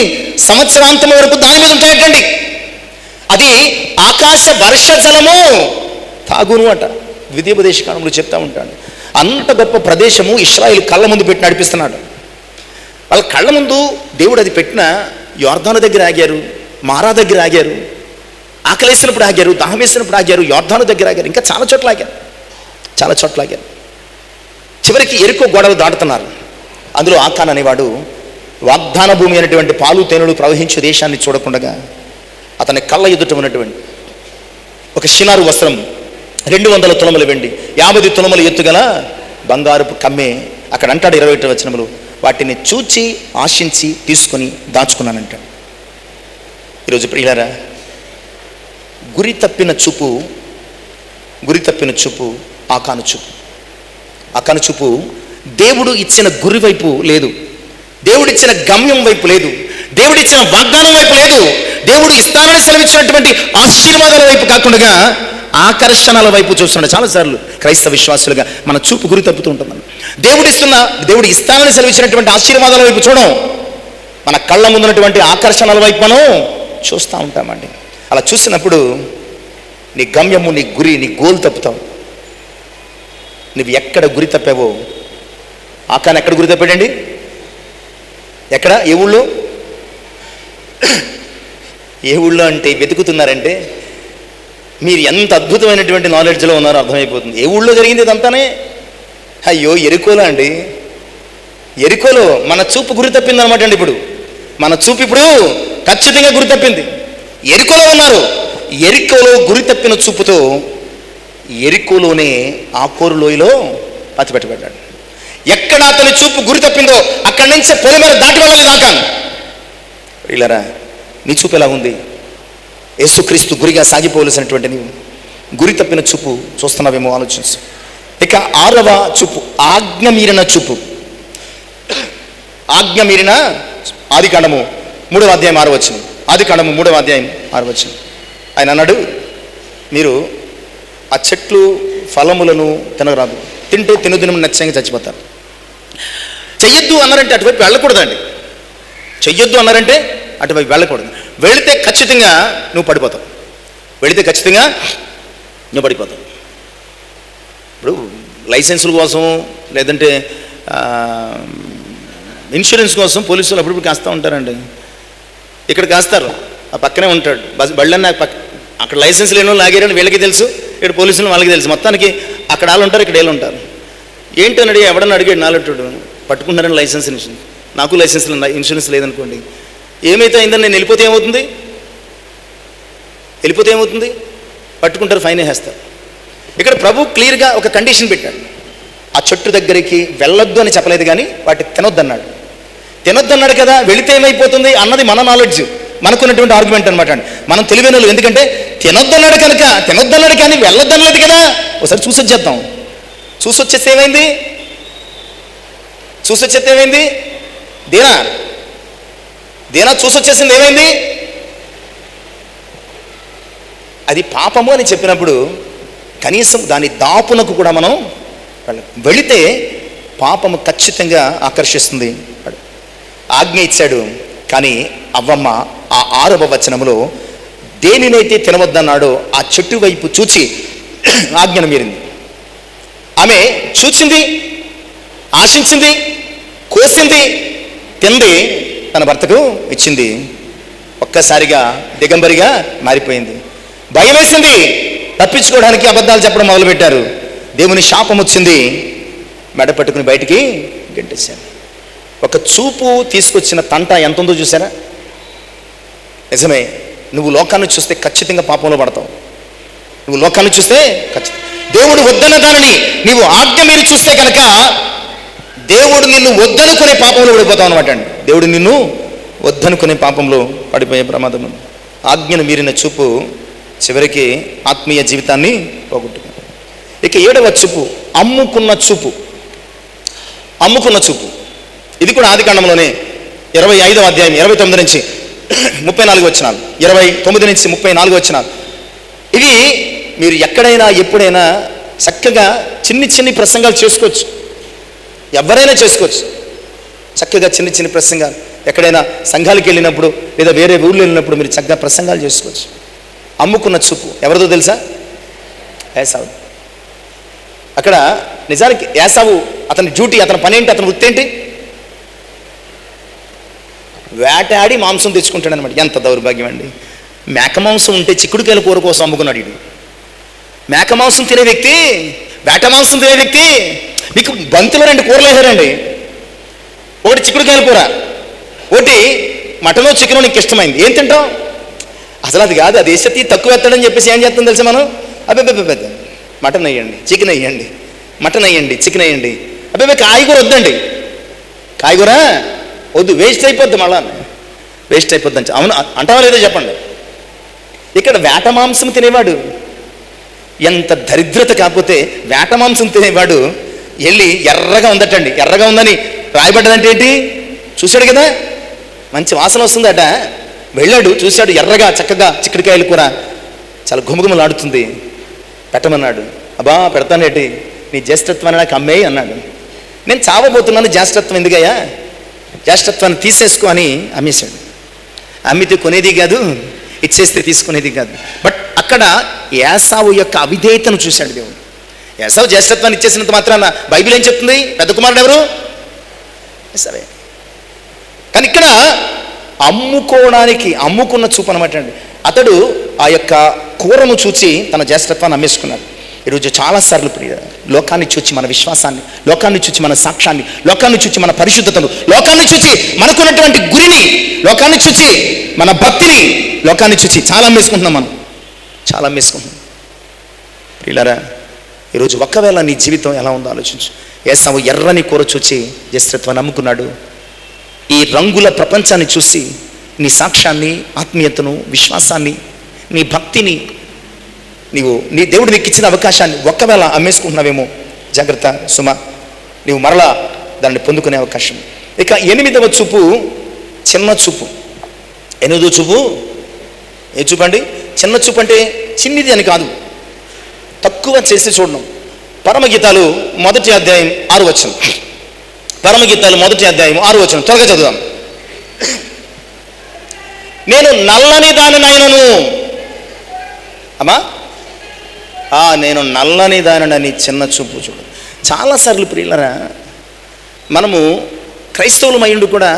సంవత్సరాంతం వరకు దాని మీద ఉంటాయంటండి. అది ఆకాశ వర్ష జలము తాగును అంట. ద్వితీయోపదేశకాండంలో చెప్తా ఉంటాడు. అంత గొప్ప ప్రదేశము ఇశ్రాయేలు కళ్ళ ముందు పెట్టి నడిపిస్తున్నాడు. వాళ్ళ కళ్ళ ముందు దేవుడు అది పెట్టిన యోర్దాను దగ్గర ఆగారు, మారా దగ్గర ఆగారు, ఆకలేసినప్పుడు ఆగారు, దాహం వేసినప్పుడు ఆగారు, యోర్దాను దగ్గర ఆగారు, ఇంకా చాలా చోట్ల ఆగారు. చివరికి ఎరికో గోడలు దాటుతున్నారు. అందులో ఆకాన్ అనేవాడు వాగ్దాన భూమి అనేటువంటి పాలు తేనెలు ప్రవహించే దేశాన్ని చూడకుండా అతని కళ్ళ ఎదుట ఉన్నటువంటి ఒక షినారు వస్త్రం, 200 తులముల వెండి, 50 తులముల ఎత్తుగల బంగారపు కమ్మే అక్కడ అంటాడు 21వ వచనములు, వాటిని చూచి ఆశించి తీసుకొని దాచుకున్నానంటాడు. ఈరోజు ప్రియులారా, గురి తప్పిన చూపు ఆకాను చూపు దేవుడు ఇచ్చిన గురి వైపు లేదు, దేవుడిచ్చిన గమ్యం వైపు లేదు, దేవుడిచ్చిన వాగ్దానం వైపు లేదు, దేవుడు ఇస్తానని సెలవిచ్చినటువంటి ఆశీర్వాదాల వైపు కాకుండా ఆకర్షణల వైపు చూస్తున్నాడు. చాలాసార్లు క్రైస్తవ విశ్వాసులుగా మన చూపు గురి తప్పుతూ ఉంటుంది. దేవుడు ఇస్తానని సెలవిచ్చినటువంటి ఆశీర్వాదాల వైపు చూడం, మన కళ్ళ ముందున్నటువంటి ఆకర్షణల వైపు మనం చూస్తూ ఉంటామండి. అలా చూసినప్పుడు నీ గమ్యము, నీ గురి, నీ గోల్ తప్పుతావు. నువ్వు ఎక్కడ గురి తప్పావో, ఆకాన్ ఎక్కడ గురి తప్పాడండి? ఎక్కడ? ఏ ఊళ్ళో అంటే వెతుకుతున్నారంటే మీరు ఎంత అద్భుతమైనటువంటి నాలెడ్జ్లో ఉన్నారో అర్థమైపోతుంది. ఏ ఊళ్ళో జరిగింది ఇదంతానే? అయ్యో, ఎరికోలో అండి. ఎరికోలో మన చూపు గురి తప్పింది అనమాట అండి. ఇప్పుడు మన చూపు ఇప్పుడు ఖచ్చితంగా గురి తప్పింది. ఎరికోలో ఉన్నారు. ఎరికోలో గురి తప్పిన చూపుతో ఎరికోలోనే ఆకోరు లోయలో పాతిపెట్టబడ్డాడు. ఎక్కడ అతని చూపు గురి తప్పిందో అక్కడి నుంచి పొలిమేర దాటి వెళ్ళలేదు ఆకాన్. వీళ్ళరా, నీ చూపు ఎలా ఉంది? యేసుక్రీస్తు గురిగా సాగిపోవలసినటువంటి నీవు గురి తప్పిన చూపు చూస్తున్నావేమో ఆలోచించు. ఇక 6వ చూపు, ఆజ్ఞ మీరిన చూపు. ఆజ్ఞ మీరిన ఆదికాండము 3వ అధ్యాయం 6వ వచనం. ఆదికాండము 3వ అధ్యాయం 6వ వచనం. ఆయన అన్నాడు, మీరు ఆ చెట్లు ఫలములను తినరాదు, తింటే తినుదినం నచ్చంగా చచ్చిపోతారు. చెయ్యొద్దు అన్నారంటే అటువైపు వెళ్ళకూడదండి. చెయ్యొద్దు అన్నారంటే అటువైపు వెళ్ళకూడదు. వెళితే ఖచ్చితంగా నువ్వు పడిపోతావు. ఇప్పుడు లైసెన్సుల కోసం లేదంటే ఇన్సూరెన్స్ కోసం పోలీసులు అప్పుడప్పుడు కాస్తూ ఉంటారండి. ఇక్కడ కాస్తారు, ఆ పక్కనే ఉంటాడు బళ్ళన్న అక్కడ లైసెన్స్ లేని వాళ్ళు లాగారని వీళ్ళకి తెలుసు, ఇక్కడ పోలీసులు వాళ్ళకి తెలుసు. మొత్తానికి అక్కడ వాళ్ళు ఉంటారు, ఇక్కడ వీళ్ళు ఉంటారు. ఏంటని అడిగి ఎవడన్నా అడిగాడు నాలుగుడు, పట్టుకుంటారని లైసెన్స్ ఇన్సూరెన్స్, నాకు లైసెన్స్ ఇన్సూరెన్స్ లేదనుకోండి, ఏమైతే అయిందని నేను వెళ్ళిపోతే ఏమవుతుంది? పట్టుకుంటారు, ఫైన్ వేసేస్తారు. ఇక్కడ ప్రభు క్లియర్గా ఒక కండిషన్ పెట్టాడు. ఆ చెట్టు దగ్గరికి వెళ్ళొద్దు అని చెప్పలేదు, కానీ వాటి తినొద్దన్నాడు కదా. వెళితే ఏమైపోతుంది అన్నది మన నాలెడ్జ్, మనకున్నటువంటి ఆర్గ్యుమెంట్ అనమాట అండి. మనం తెలివైన వాళ్ళు. ఎందుకంటే తినొద్దన్నాడు కానీ వెళ్ళొద్దనలేదు కదా. ఒకసారి చూసొచ్చేద్దాం. చూసొచ్చేస్తే ఏమైంది? దీనా దేనా చూసి వచ్చేసింది, ఏమైంది? అది పాపము అని చెప్పినప్పుడు కనీసం దాని దాపునకు కూడా మనం వెళితే పాపము ఖచ్చితంగా ఆకర్షిస్తుంది. ఆజ్ఞ ఇచ్చాడు, కానీ అవ్వమ్మ ఆ 6వ వచనములో దేనినైతే తినవద్దన్నాడో ఆ చెట్టు వైపు చూచి ఆజ్ఞను మీరింది. ఆమె చూచింది, ఆశించింది, కోసింది, తింది, తన భర్తకు ఇచ్చింది. ఒక్కసారిగా దిగంబరిగా మారిపోయింది. భయం వేసింది, తప్పించుకోవడానికి అబద్ధాలు చెప్పడం మొదలుపెట్టారు. దేవుని శాపం వచ్చింది, మెడ పట్టుకుని బయటికి గెంటేశాను. ఒక చూపు తీసుకొచ్చిన తంట ఎంత ఉందో చూసారా? నిజమే, నువ్వు లోకాన్ని చూస్తే ఖచ్చితంగా పాపంలో పడతావు. నువ్వు లోకాన్ని చూస్తే ఖచ్చితంగా, దేవుడు వద్దన్న దానిని నీవు ఆజ్ఞ మీరు చూస్తే కనుక దేవుడు నిన్ను వద్దనుకునే పాపంలో పడిపోతావు అనమాట అండి. దేవుడు నిన్ను వద్దనుకునే పాపంలో పడిపోయే ప్రమాదం ఉంది. ఆజ్ఞను మీరిన చూపు చివరికి ఆత్మీయ జీవితాన్ని పోగొట్టుకుంది. ఇక 7వ చూపు అమ్ముకున్న చూపు. అమ్ముకున్న చూపు ఇది కూడా ఆదికాండంలోనే 25వ అధ్యాయం 29 నుంచి 34 వచనాలు, 29 నుంచి 34 వచనాలు. ఇవి మీరు ఎక్కడైనా ఎప్పుడైనా చక్కగా చిన్ని ప్రసంగాలు చేసుకోవచ్చు. ఎవరైనా చేసుకోవచ్చు చక్కగా చిన్ని ప్రసంగాలు. ఎక్కడైనా సంఘాలకు వెళ్ళినప్పుడు లేదా వేరే ఊళ్ళో వెళ్ళినప్పుడు మీరు చక్కగా ప్రసంగాలు చేసుకోవచ్చు. అమ్ముకున్న చూపు ఎవరిదో తెలుసా? ఏసావు. అక్కడ నిజానికి ఏసావు అతని డ్యూటీ, అతని పని ఏంటి, అతని వృత్తి ఏంటి? వేటాడి మాంసం తెచ్చుకుంటాడు అనమాట. ఎంత దౌర్భాగ్యం అండి! మేక మాంసం ఉంటే చిక్కుడుకాయల కూర కోసం అమ్ముకున్నాడు వీడు. మేక మాంసం తినే వ్యక్తి, వేట మాంసం తినే వ్యక్తి. మీకు బంతిలో 2 కూరలు వేసారండి. ఒకటి చిక్కుడుకాయల కూర, ఒకటి మటనో చికెనో నీకు ఇష్టమైంది, ఏం తింటావు? అసలు అది కాదు, అది వేస్తే తక్కువ ఎత్తాడని చెప్పేసి ఏం చేస్తాం తెలుసా మనం? అబ్బాయి మటన్ వేయండి, చికెన్ వేయండి, మటన్ వేయండి, చికెన్ వేయండి. అబ్బాయి కాయగూర వద్దండి, కాయగూర వద్దు, వేస్ట్ అయిపోద్ది, మళ్ళా వేస్ట్ అయిపోద్ది అని. అవును అంటావా లేదో చెప్పండి. ఇక్కడ వేట మాంసం తినేవాడు ఎంత దరిద్రత! కాకపోతే వేట మాంసం తినేవాడు వెళ్ళి ఎర్రగా ఉందటండి. ఎర్రగా ఉందని రాయబడ్డదంటే ఏంటి? చూశాడు కదా, మంచి వాసన వస్తుందట. వెళ్ళాడు, చూశాడు, ఎర్రగా చక్కగా చిక్కుడుకాయలు కూర చాలా గుమగుమలాడుతుంది, పెట్టమన్నాడు. అబ్బా పెడతానేటి, నీ జ్యేష్ఠత్వాన్ని నాకు అమ్మేయి అన్నాడు. నేను చావబోతున్నాను, జ్యేష్ఠత్వం ఎందుకయ్యా, జ్యేష్ఠత్వాన్ని తీసేసుకో అని అమ్మేశాడు. అమ్మితే కొనేది కాదు, ఇచ్చేస్తే తీసుకునేది కాదు. బట్ అక్కడ ఏసావు యొక్క అవిధేయతను చూశాడు దేవుడు. ఏసావు జ్యేష్ఠత్వాన్ని ఇచ్చేసినంత మాత్రాన బైబిల్ ఏం చెప్తుంది? పెద్ద కుమారుడు ఎవరు? సరే, కానీ ఇక్కడ అమ్ముకున్న చూపు అనమాట అండి. అతడు ఆ యొక్క కూరను చూచి తన జ్యేష్ఠత్వాన్ని అమ్మేసుకున్నాడు. ఈరోజు చాలాసార్లు లోకాన్ని చూచి మన విశ్వాసాన్ని, లోకాన్ని చూచి మన సాక్ష్యాన్ని, లోకాన్ని చూచి మన పరిశుద్ధతను, లోకాన్ని చూచి మనకున్నటువంటి గురిని, లోకాన్ని చూచి మన భక్తిని, లోకాన్ని చూచి చాలా అమ్మేసుకుంటున్నాం మనం, చాలా అమ్మేసుకుంటున్నాం. ప్రియులారా, ఈరోజు ఒకవేళ నీ జీవితం ఎలా ఉందో ఆలోచించు. ఏసావు ఎర్రని కూర చూచి జ్యేష్ఠత్వాన్ని అమ్ముకున్నాడు. ఈ రంగుల ప్రపంచాన్ని చూసి నీ సాక్ష్యాన్ని, ఆత్మీయతను, విశ్వాసాన్ని, నీ భక్తిని, నీ దేవుడు నీకు ఇచ్చిన అవకాశాన్ని ఒకవేళ అమ్మేసుకుంటున్నావేమో, జాగ్రత్త సుమ, నీవు మరలా దాన్ని పొందుకునే అవకాశం. ఇక 8వ చూపు చిన్న చూపు. 8వ చూపు ఏ చూపు అండి? చిన్న చూపు అంటే చిన్నది అని కాదు, తక్కువ చేసి చూడడం. పరమగీతాలు 1వ అధ్యాయం 6వ వచనం. పరమగీతాలు 1వ అధ్యాయం 6వ వచనం త్వరగా చదువుదాం. నేను నల్లని దానినైనను, అమ్మా నేను నల్లని దానిని చిన్న చూపు చూడు. చాలాసార్లు ప్రియులరా, మనము క్రైస్తవుల మైండ్ కూడా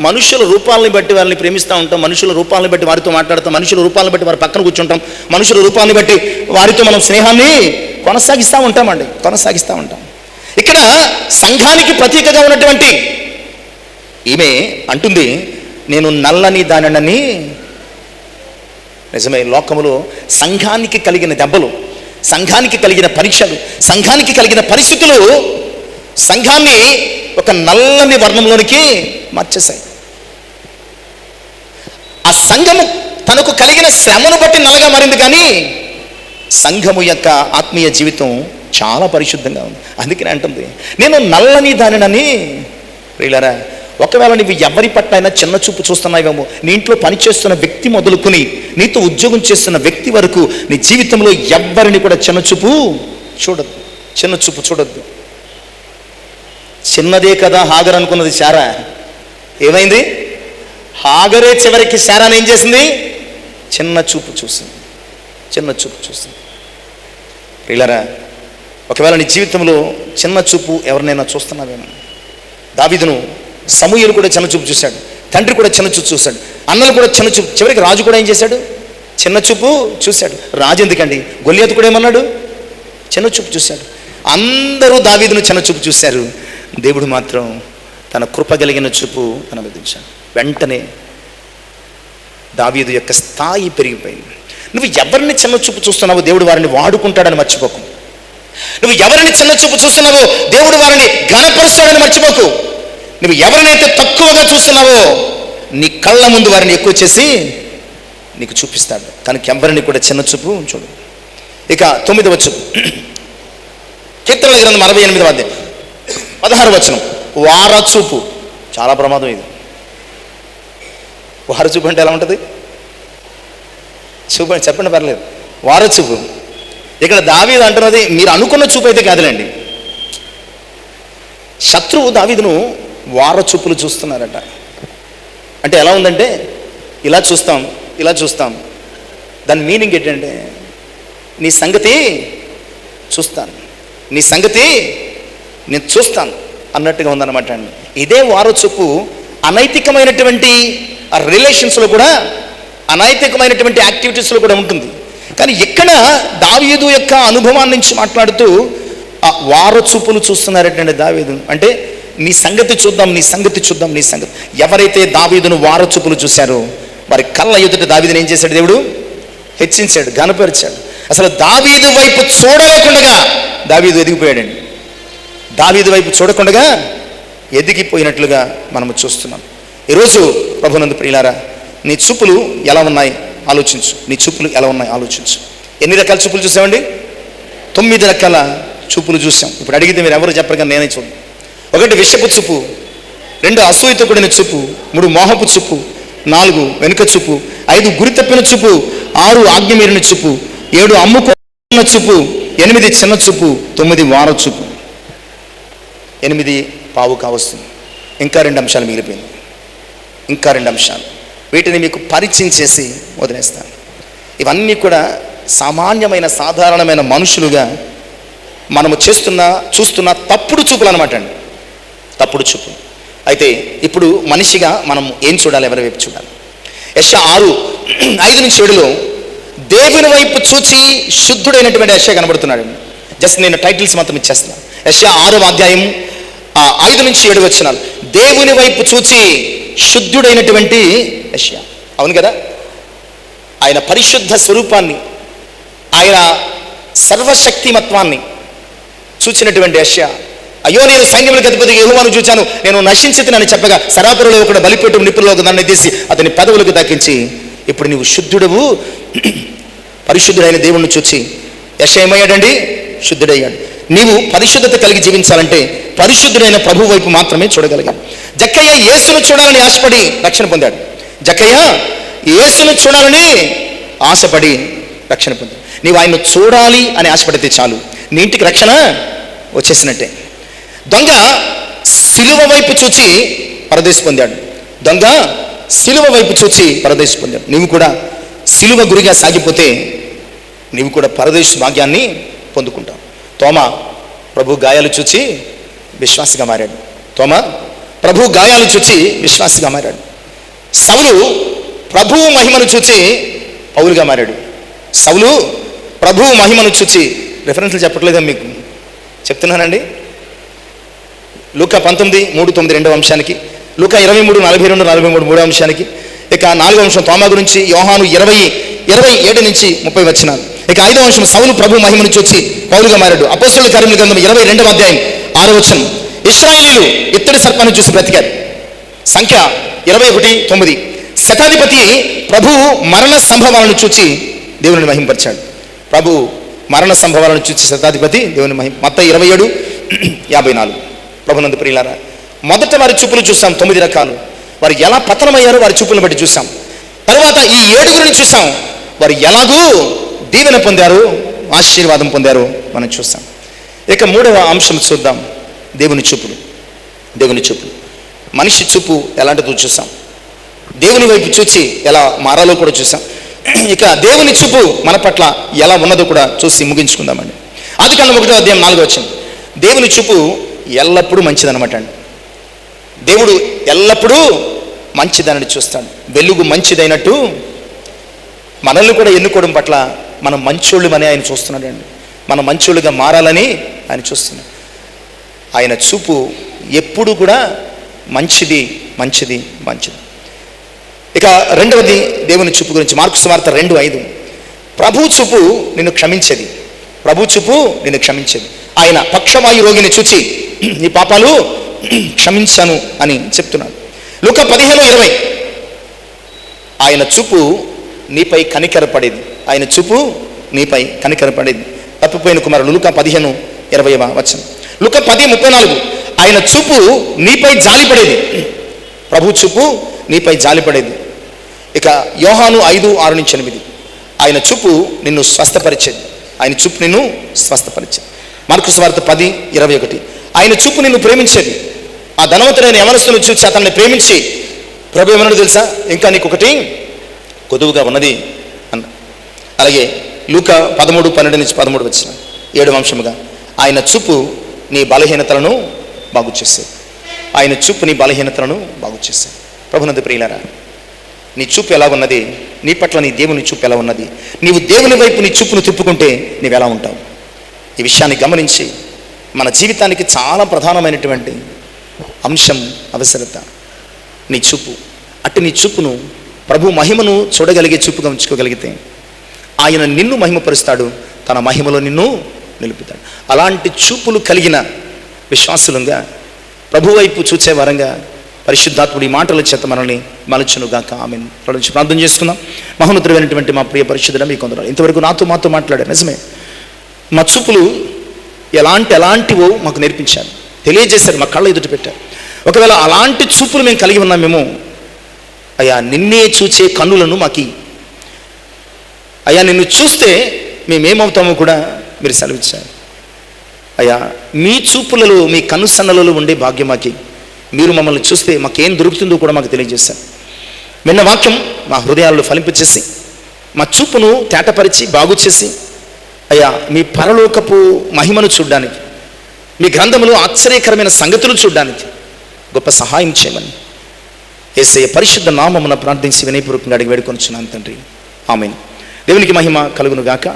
మనుషుల రూపాలని బట్టి వారిని ప్రేమిస్తూ ఉంటాం, మనుషుల రూపాలని బట్టి వారితో మాట్లాడతాం, మనుషుల రూపాలని బట్టి వారి పక్కన కూర్చుంటాం, మనుషుల రూపాలని బట్టి వారితో మనం స్నేహాన్ని కొనసాగిస్తూ ఉంటాం. ఇక్కడ సంఘానికి ప్రతీకగా ఉన్నటువంటి ఈమె అంటుంది, నేను నల్లని దానిని. నిజమే, లోకములో సంఘానికి కలిగిన దెబ్బలు, సంఘానికి కలిగిన పరీక్షలు, సంఘానికి కలిగిన పరిస్థితులు సంఘాన్ని ఒక నల్లని వర్ణంలోనికి మార్చేశాయి. ఆ సంఘము తనకు కలిగిన శ్రమను బట్టి నల్లగా మారింది, కానీ సంఘము యొక్క ఆత్మీయ జీవితం చాలా పరిశుద్ధంగా ఉంది. అందుకనే అంటుంది, నేను నల్లని దానినని. ప్రియులారా, ఒకవేళ నువ్వు ఎవరి పట్ల అయినా చిన్న చూపు చూస్తున్నావేమో, నీ ఇంట్లో పనిచేస్తున్న వ్యక్తి మొదలుకొని నీతో ఉద్యోగం చేస్తున్న వ్యక్తి వరకు నీ జీవితంలో ఎవ్వరిని కూడా చిన్న చూపు చూడొద్దు. చిన్నదే కదా హాగర్ అనుకున్నది శారా. ఏమైంది? హాగరే చివరికి శారాని ఏం చేసింది? చిన్న చూపు చూసింది. ప్రియులారా, ఒకవేళ నీ జీవితంలో చిన్న చూపు ఎవరినైనా చూస్తున్నావేమో. దావీదును సమూయేలు కూడా చిన్న చూపు చూశాడు, తండ్రి కూడా చిన్న చూపు చూశాడు, అన్నలు కూడా చిన్న చూపు, చివరికి రాజు కూడా ఏం చేశాడు? చిన్న చూపు చూశాడు. రాజు ఎందుకండి, గొల్లియాతు కూడా ఏమన్నాడు? చిన్న చూపు చూశాడు. అందరూ దావీదును చిన్న చూపు చూశారు, దేవుడు మాత్రం తన కృప కలిగిన చూపు అనుమతించాడు. వెంటనే దావీదు యొక్క స్థాయి పెరిగిపోయింది. నువ్వు ఎవరిని చిన్న చూపు చూస్తున్నావో దేవుడు వారిని వాడుకుంటాడని మర్చిపోకు. నువ్వు ఎవరిని చిన్న చూపు చూస్తున్నావో దేవుడు వారిని ఘనపరుస్తాడని మర్చిపోకు. నువ్వు ఎవరినైతే తక్కువగా చూస్తున్నావో నీ కళ్ళ ముందు వారిని ఎక్కువ చేసి నీకు చూపిస్తాడు. కనుక ఎవరిని కూడా చిన్న చూపు చూడు. ఇక 9వ వచనం, కీర్తనల గ్రంథం 68వ అధ్యాయం 16వ వచనం, వారచూపు. చాలా ప్రమాదం ఇది. వారచూపు అంటే ఎలా ఉంటుంది? చూపండి, చెప్పండి, పర్లేదు. వారచూపు. ఇక్కడ దావీదు అంటున్నది మీరు అనుకున్న చూపు అయితే కాదులేండి. శత్రువు దావీదును వారచూపులు చూస్తున్నారట. అంటే ఎలా ఉందంటే ఇలా చూస్తాం. దాని మీనింగ్ ఏంటంటే నీ సంగతి నేను చూస్తాను అన్నట్టుగా ఉందన్నమాట అండి. ఇదే వారచూపు అనైతికమైనటువంటి రిలేషన్స్లో కూడా, అనైతికమైనటువంటి యాక్టివిటీస్లో కూడా ఉంటుంది. కానీ ఇక్కడ దావీదు యొక్క అనుభవాన్ని నుంచి మాట్లాడుతూ వారచూపులు చూస్తున్నారటండి దావీదు. అంటే నీ సంగతి చూద్దాం. ఎవరైతే దావీదును వారచూపులు చూశారో వారి కళ్ళ ఎదుట దావీదుని ఏం చేశాడు? దేవుడు హెచ్చించాడు, ఘనపరిచాడు. అసలు దావీదు వైపు చూడలేకుండా దావీదు ఎదిగిపోయాడండి. దావీదు వైపు చూడకుండా ఎదిగిపోయినట్లుగా మనము చూస్తున్నాం. ఈరోజు ప్రభునందు ప్రియులారా, నీ చూపులు ఎలా ఉన్నాయి ఆలోచించు. ఎన్ని రకాల చూపులు చూసామండి? 9 రకాల చూపులు చూసాం. ఇప్పుడు అడిగితే మీరు ఎవరు చెప్పరు, కానీ నేనే చూడండి. 1 విషపు చూపు, 2 అసూయతో కూడిన చూపు, 3 మోహపు చూపు, 4 వెనుక చూపు, 5 గురి తప్పిన చూపు, 6 ఆజ్ఞమీరిన చూపు, 7 అమ్ముకున్న చూపు, 8 చిన్న చూపు, 9 వార చూపు. 8 పావు కావస్తుంది. ఇంకా 2 అంశాలు మిగిలిపోయింది. వీటిని మీకు పరిచయం చేసి వదిలేస్తాను. ఇవన్నీ కూడా సాధారణమైన మనుషులుగా మనము చూస్తున్న తప్పుడు చూపులు అనమాట అండి. తప్పుడు చూపులు. అయితే ఇప్పుడు మనిషిగా మనం ఏం చూడాలి? ఎవరి వైపు చూడాలి? యెషయా 6:5-7 దేవుని వైపు చూచి శుద్ధుడైనటువంటి యెషయా కనబడుతున్నాడు. జస్ట్ నేను టైటిల్స్ మాత్రం ఇచ్చేస్తున్నాను. యెషయా 6వ అధ్యాయం 5-7 వచనాలు. దేవుని వైపు చూచి శుద్ధుడైనటువంటి యెషయా. అవును కదా, ఆయన పరిశుద్ధ స్వరూపాన్ని, ఆయన సర్వశక్తిమత్వాన్ని చూచినటువంటి యెషయా, అయ్యో నేను సైన్యములకు అధిపతి యెహోవాను చూచాను, నేను నశించితినని చెప్పగా సరాపురలో ఒకడు బలిపెట్టు నిప్పుల్లో దాన్ని తీసి అతని పెదవులకు దక్కించి, ఇప్పుడు నీవు శుద్ధుడవు, పరిశుద్ధుడైన దేవుణ్ణి చూచి యెషయా ఏమయ్యాడండి? శుద్ధుడయ్యాడు. నీవు పరిశుద్ధత కలిగి జీవించాలంటే పరిశుద్ధుడైన ప్రభు వైపు మాత్రమే చూడగలిగాడు. జక్కయ్య యేసును చూడాలని ఆశపడి రక్షణ పొందాడు. నీవు ఆయన్ను చూడాలి అని ఆశపడితే చాలు, నీ ఇంటికి రక్షణ వచ్చేసినట్టే. దొంగ సిలువ వైపు చూచి పరదేశం పొందాడు. నీవు కూడా సిలువ గురిగా సాగిపోతే నీవు కూడా పరదేశ భాగ్యాన్ని పొందుకుంటావు. తోమా ప్రభు గాయాలు చూచి విశ్వాసిగా మారాడు. సౌలు ప్రభువు మహిమను చూచి పౌలుగా మారాడు. రెఫరెన్స్లు చెప్పట్లేదా మీకు? చెప్తున్నానండి. లూకా 19:3-9 రెండవ అంశానికి, లూకా 23:42-43 మూడవ అంశానికి, ఇక 4వ అంశం తోమా గురించి యోహాను 20:27-30 వచనాలు. ఇక 5వ అంశం సౌలు ప్రభు మహిమను చూచి పౌలుగా మారాడు. అపోస్తలుల కార్యముల గ్రంథం 22వ అధ్యాయం 6వ వచనం. ఇశ్రాయేలీయులు ఇత్తడి సర్పాన్ని చూసి బ్రతికారు. సంఖ్య 21:9. శతాధిపతి ప్రభు మరణ సంభవాలను చూచి దేవుని మహింపరిచాడు. శతాధిపతి దేవుని మహిమ. మత్తయి 27:54. ప్రభునందు ప్రియులారా, మొదట వారి చూపులు చూసాం 9 రకాలు, వారు ఎలా పతనమయ్యారో వారి చూపులను బట్టి చూసాం. తర్వాత ఈ 7గురిని చూసాం, వారు ఎలాగూ దీవెన పొందారు, ఆశీర్వాదం పొందారు మనం చూసాం. ఇక 3వ అంశం చూద్దాం, దేవుని చూపులు. దేవుని చూపులు, మనిషి చూపు ఎలాంటిదో చూసాం, దేవుని వైపు చూచి ఎలా మారాలో కూడా చూసాం. ఇక దేవుని చూపు మన పట్ల ఎలా ఉన్నదో కూడా చూసి ముగించుకుందామండి. ఆదికాండం 1వ అధ్యాయం 4వ వచనం, దేవుని చూపు ఎల్లప్పుడూ మంచిదనమాట అండి. దేవుడు ఎల్లప్పుడూ మంచిదనని చూస్తాడు. వెలుగు మంచిదైనట్టు మనల్ని కూడా ఎన్నుకోవడం పట్ల మనం మంచోళ్ళమని ఆయన చూస్తున్నాడు అండి. మనం మంచోళ్ళుగా మారాలని ఆయన చూస్తున్నాడు. ఆయన చూపు ఎప్పుడు కూడా మంచిది మంచిది మంచిది. ఇక 2వది దేవుని చూపు గురించి, మార్కు సువార్త 2:5, ప్రభు చూపు నిన్ను క్షమించేది, ప్రభు చూపు నిన్ను క్షమించేది. ఆయన పక్షవాయు రోగిని చూచి నీ పాపాలు క్షమించాను అని చెప్తున్నాడు. లూకా 15:20, ఆయన చూపు నీపై కనికరపడేది, ఆయన చూపు నీపై కనికరపడేది. తప్పిపోయిన కుమారుడు లూకా 15:20 వచనం. లూకా 10:34, ఆయన చూపు నీపై జాలిపడేది, ప్రభు చూపు నీపై జాలిపడేది. ఇక యోహాను 5:6-8, ఆయన చూపు నిన్ను స్వస్థపరిచేది, ఆయన చూపు నిన్ను స్వస్థపరిచేది. మార్కు సువార్త 10:21, ఆయన చూపు నిన్ను ప్రేమించేది. ఆ ధనవంతుడైన యవనస్తుని చూసి అతన్ని ప్రేమించి ప్రభు ఏమన్నాడు తెలుసా, ఇంకా నీకు ఒకటి కొదువుగా ఉన్నది అన్న. అలాగే లూకా 13:12-13 వచ్చిన 7వ అంశముగా, ఆయన చూపు నీ బలహీనతలను బాగు చేసేది, ఆయన చూపు నీ బలహీనతలను బాగు చేసేది. ప్రభునందు ప్రియులారా, నీ చూపు ఎలా ఉన్నది, నీ పట్ల నీ దేవుని చూపు ఎలా ఉన్నది, నీవు దేవుని వైపు నీ చూపును తిప్పుకుంటే నీవు ఎలా ఉంటావు? ఈ విషయాన్ని గమనించి మన జీవితానికి చాలా ప్రధానమైనటువంటి అంశం అవసరత నీ చూపు. అట్టి నీ చూపును ప్రభు మహిమను చూడగలిగే చూపుగా ఉంచుకోగలిగితే ఆయన నిన్ను మహిమపరుస్తాడు, తన మహిమలో నిన్ను నిలుపుతాడు. అలాంటి చూపులు కలిగిన విశ్వాసులుగా ప్రభు వైపు చూచే వరంగా పరిశుద్ధాత్ముడి మాటల చేత మనల్ని మలచునుగాక. ఆమేన్. ప్రార్థన చేసుకుందాం. మహోన్నతుడైనటువంటి మా ప్రియ పరిశుద్ధుడా, మీకు వందనాలు. ఇంతవరకు మాతో మాట్లాడారు. నిజమే, మా చూపులు ఎలాంటివో మాకు నేర్పించారు, తెలియజేశారు, మా కళ్ళ ఎదుట పెట్టారు. ఒకవేళ అలాంటి చూపులు మేము కలిగి ఉన్నామేమో అయ్యా, నిన్నే చూచే కన్నులను మాకి అయ్యా, నిన్ను చూస్తే మేమేమవుతామో కూడా మీరు సెలవిచ్చారు అయ్యా. మీ చూపులలో, మీ కనుసన్నలలో ఉండే భాగ్యం మాకి, మీరు మమ్మల్ని చూస్తే మాకేం దొరుకుతుందో కూడా మాకు తెలియజేశారు. విన్న వాక్యం మా హృదయాల్లో ఫలింపచేసి మా చూపును తేటపరిచి బాగు చేసి అయ్యా, మీ పరలోకపు మహిమను చూడడానికి, మీ గ్రంథములో ఆశ్చర్యకరమైన సంగతులు చూడడానికి గొప్ప సహాయం చేయమని యేసయ్య పరిశుద్ధ నామమున ప్రార్థించి వినయపూర్వకంగా అడిగి వేడుకొనుచున్నాను తండ్రి. ఆమేన్. దేవునికి మహిమ కలుగును గాక.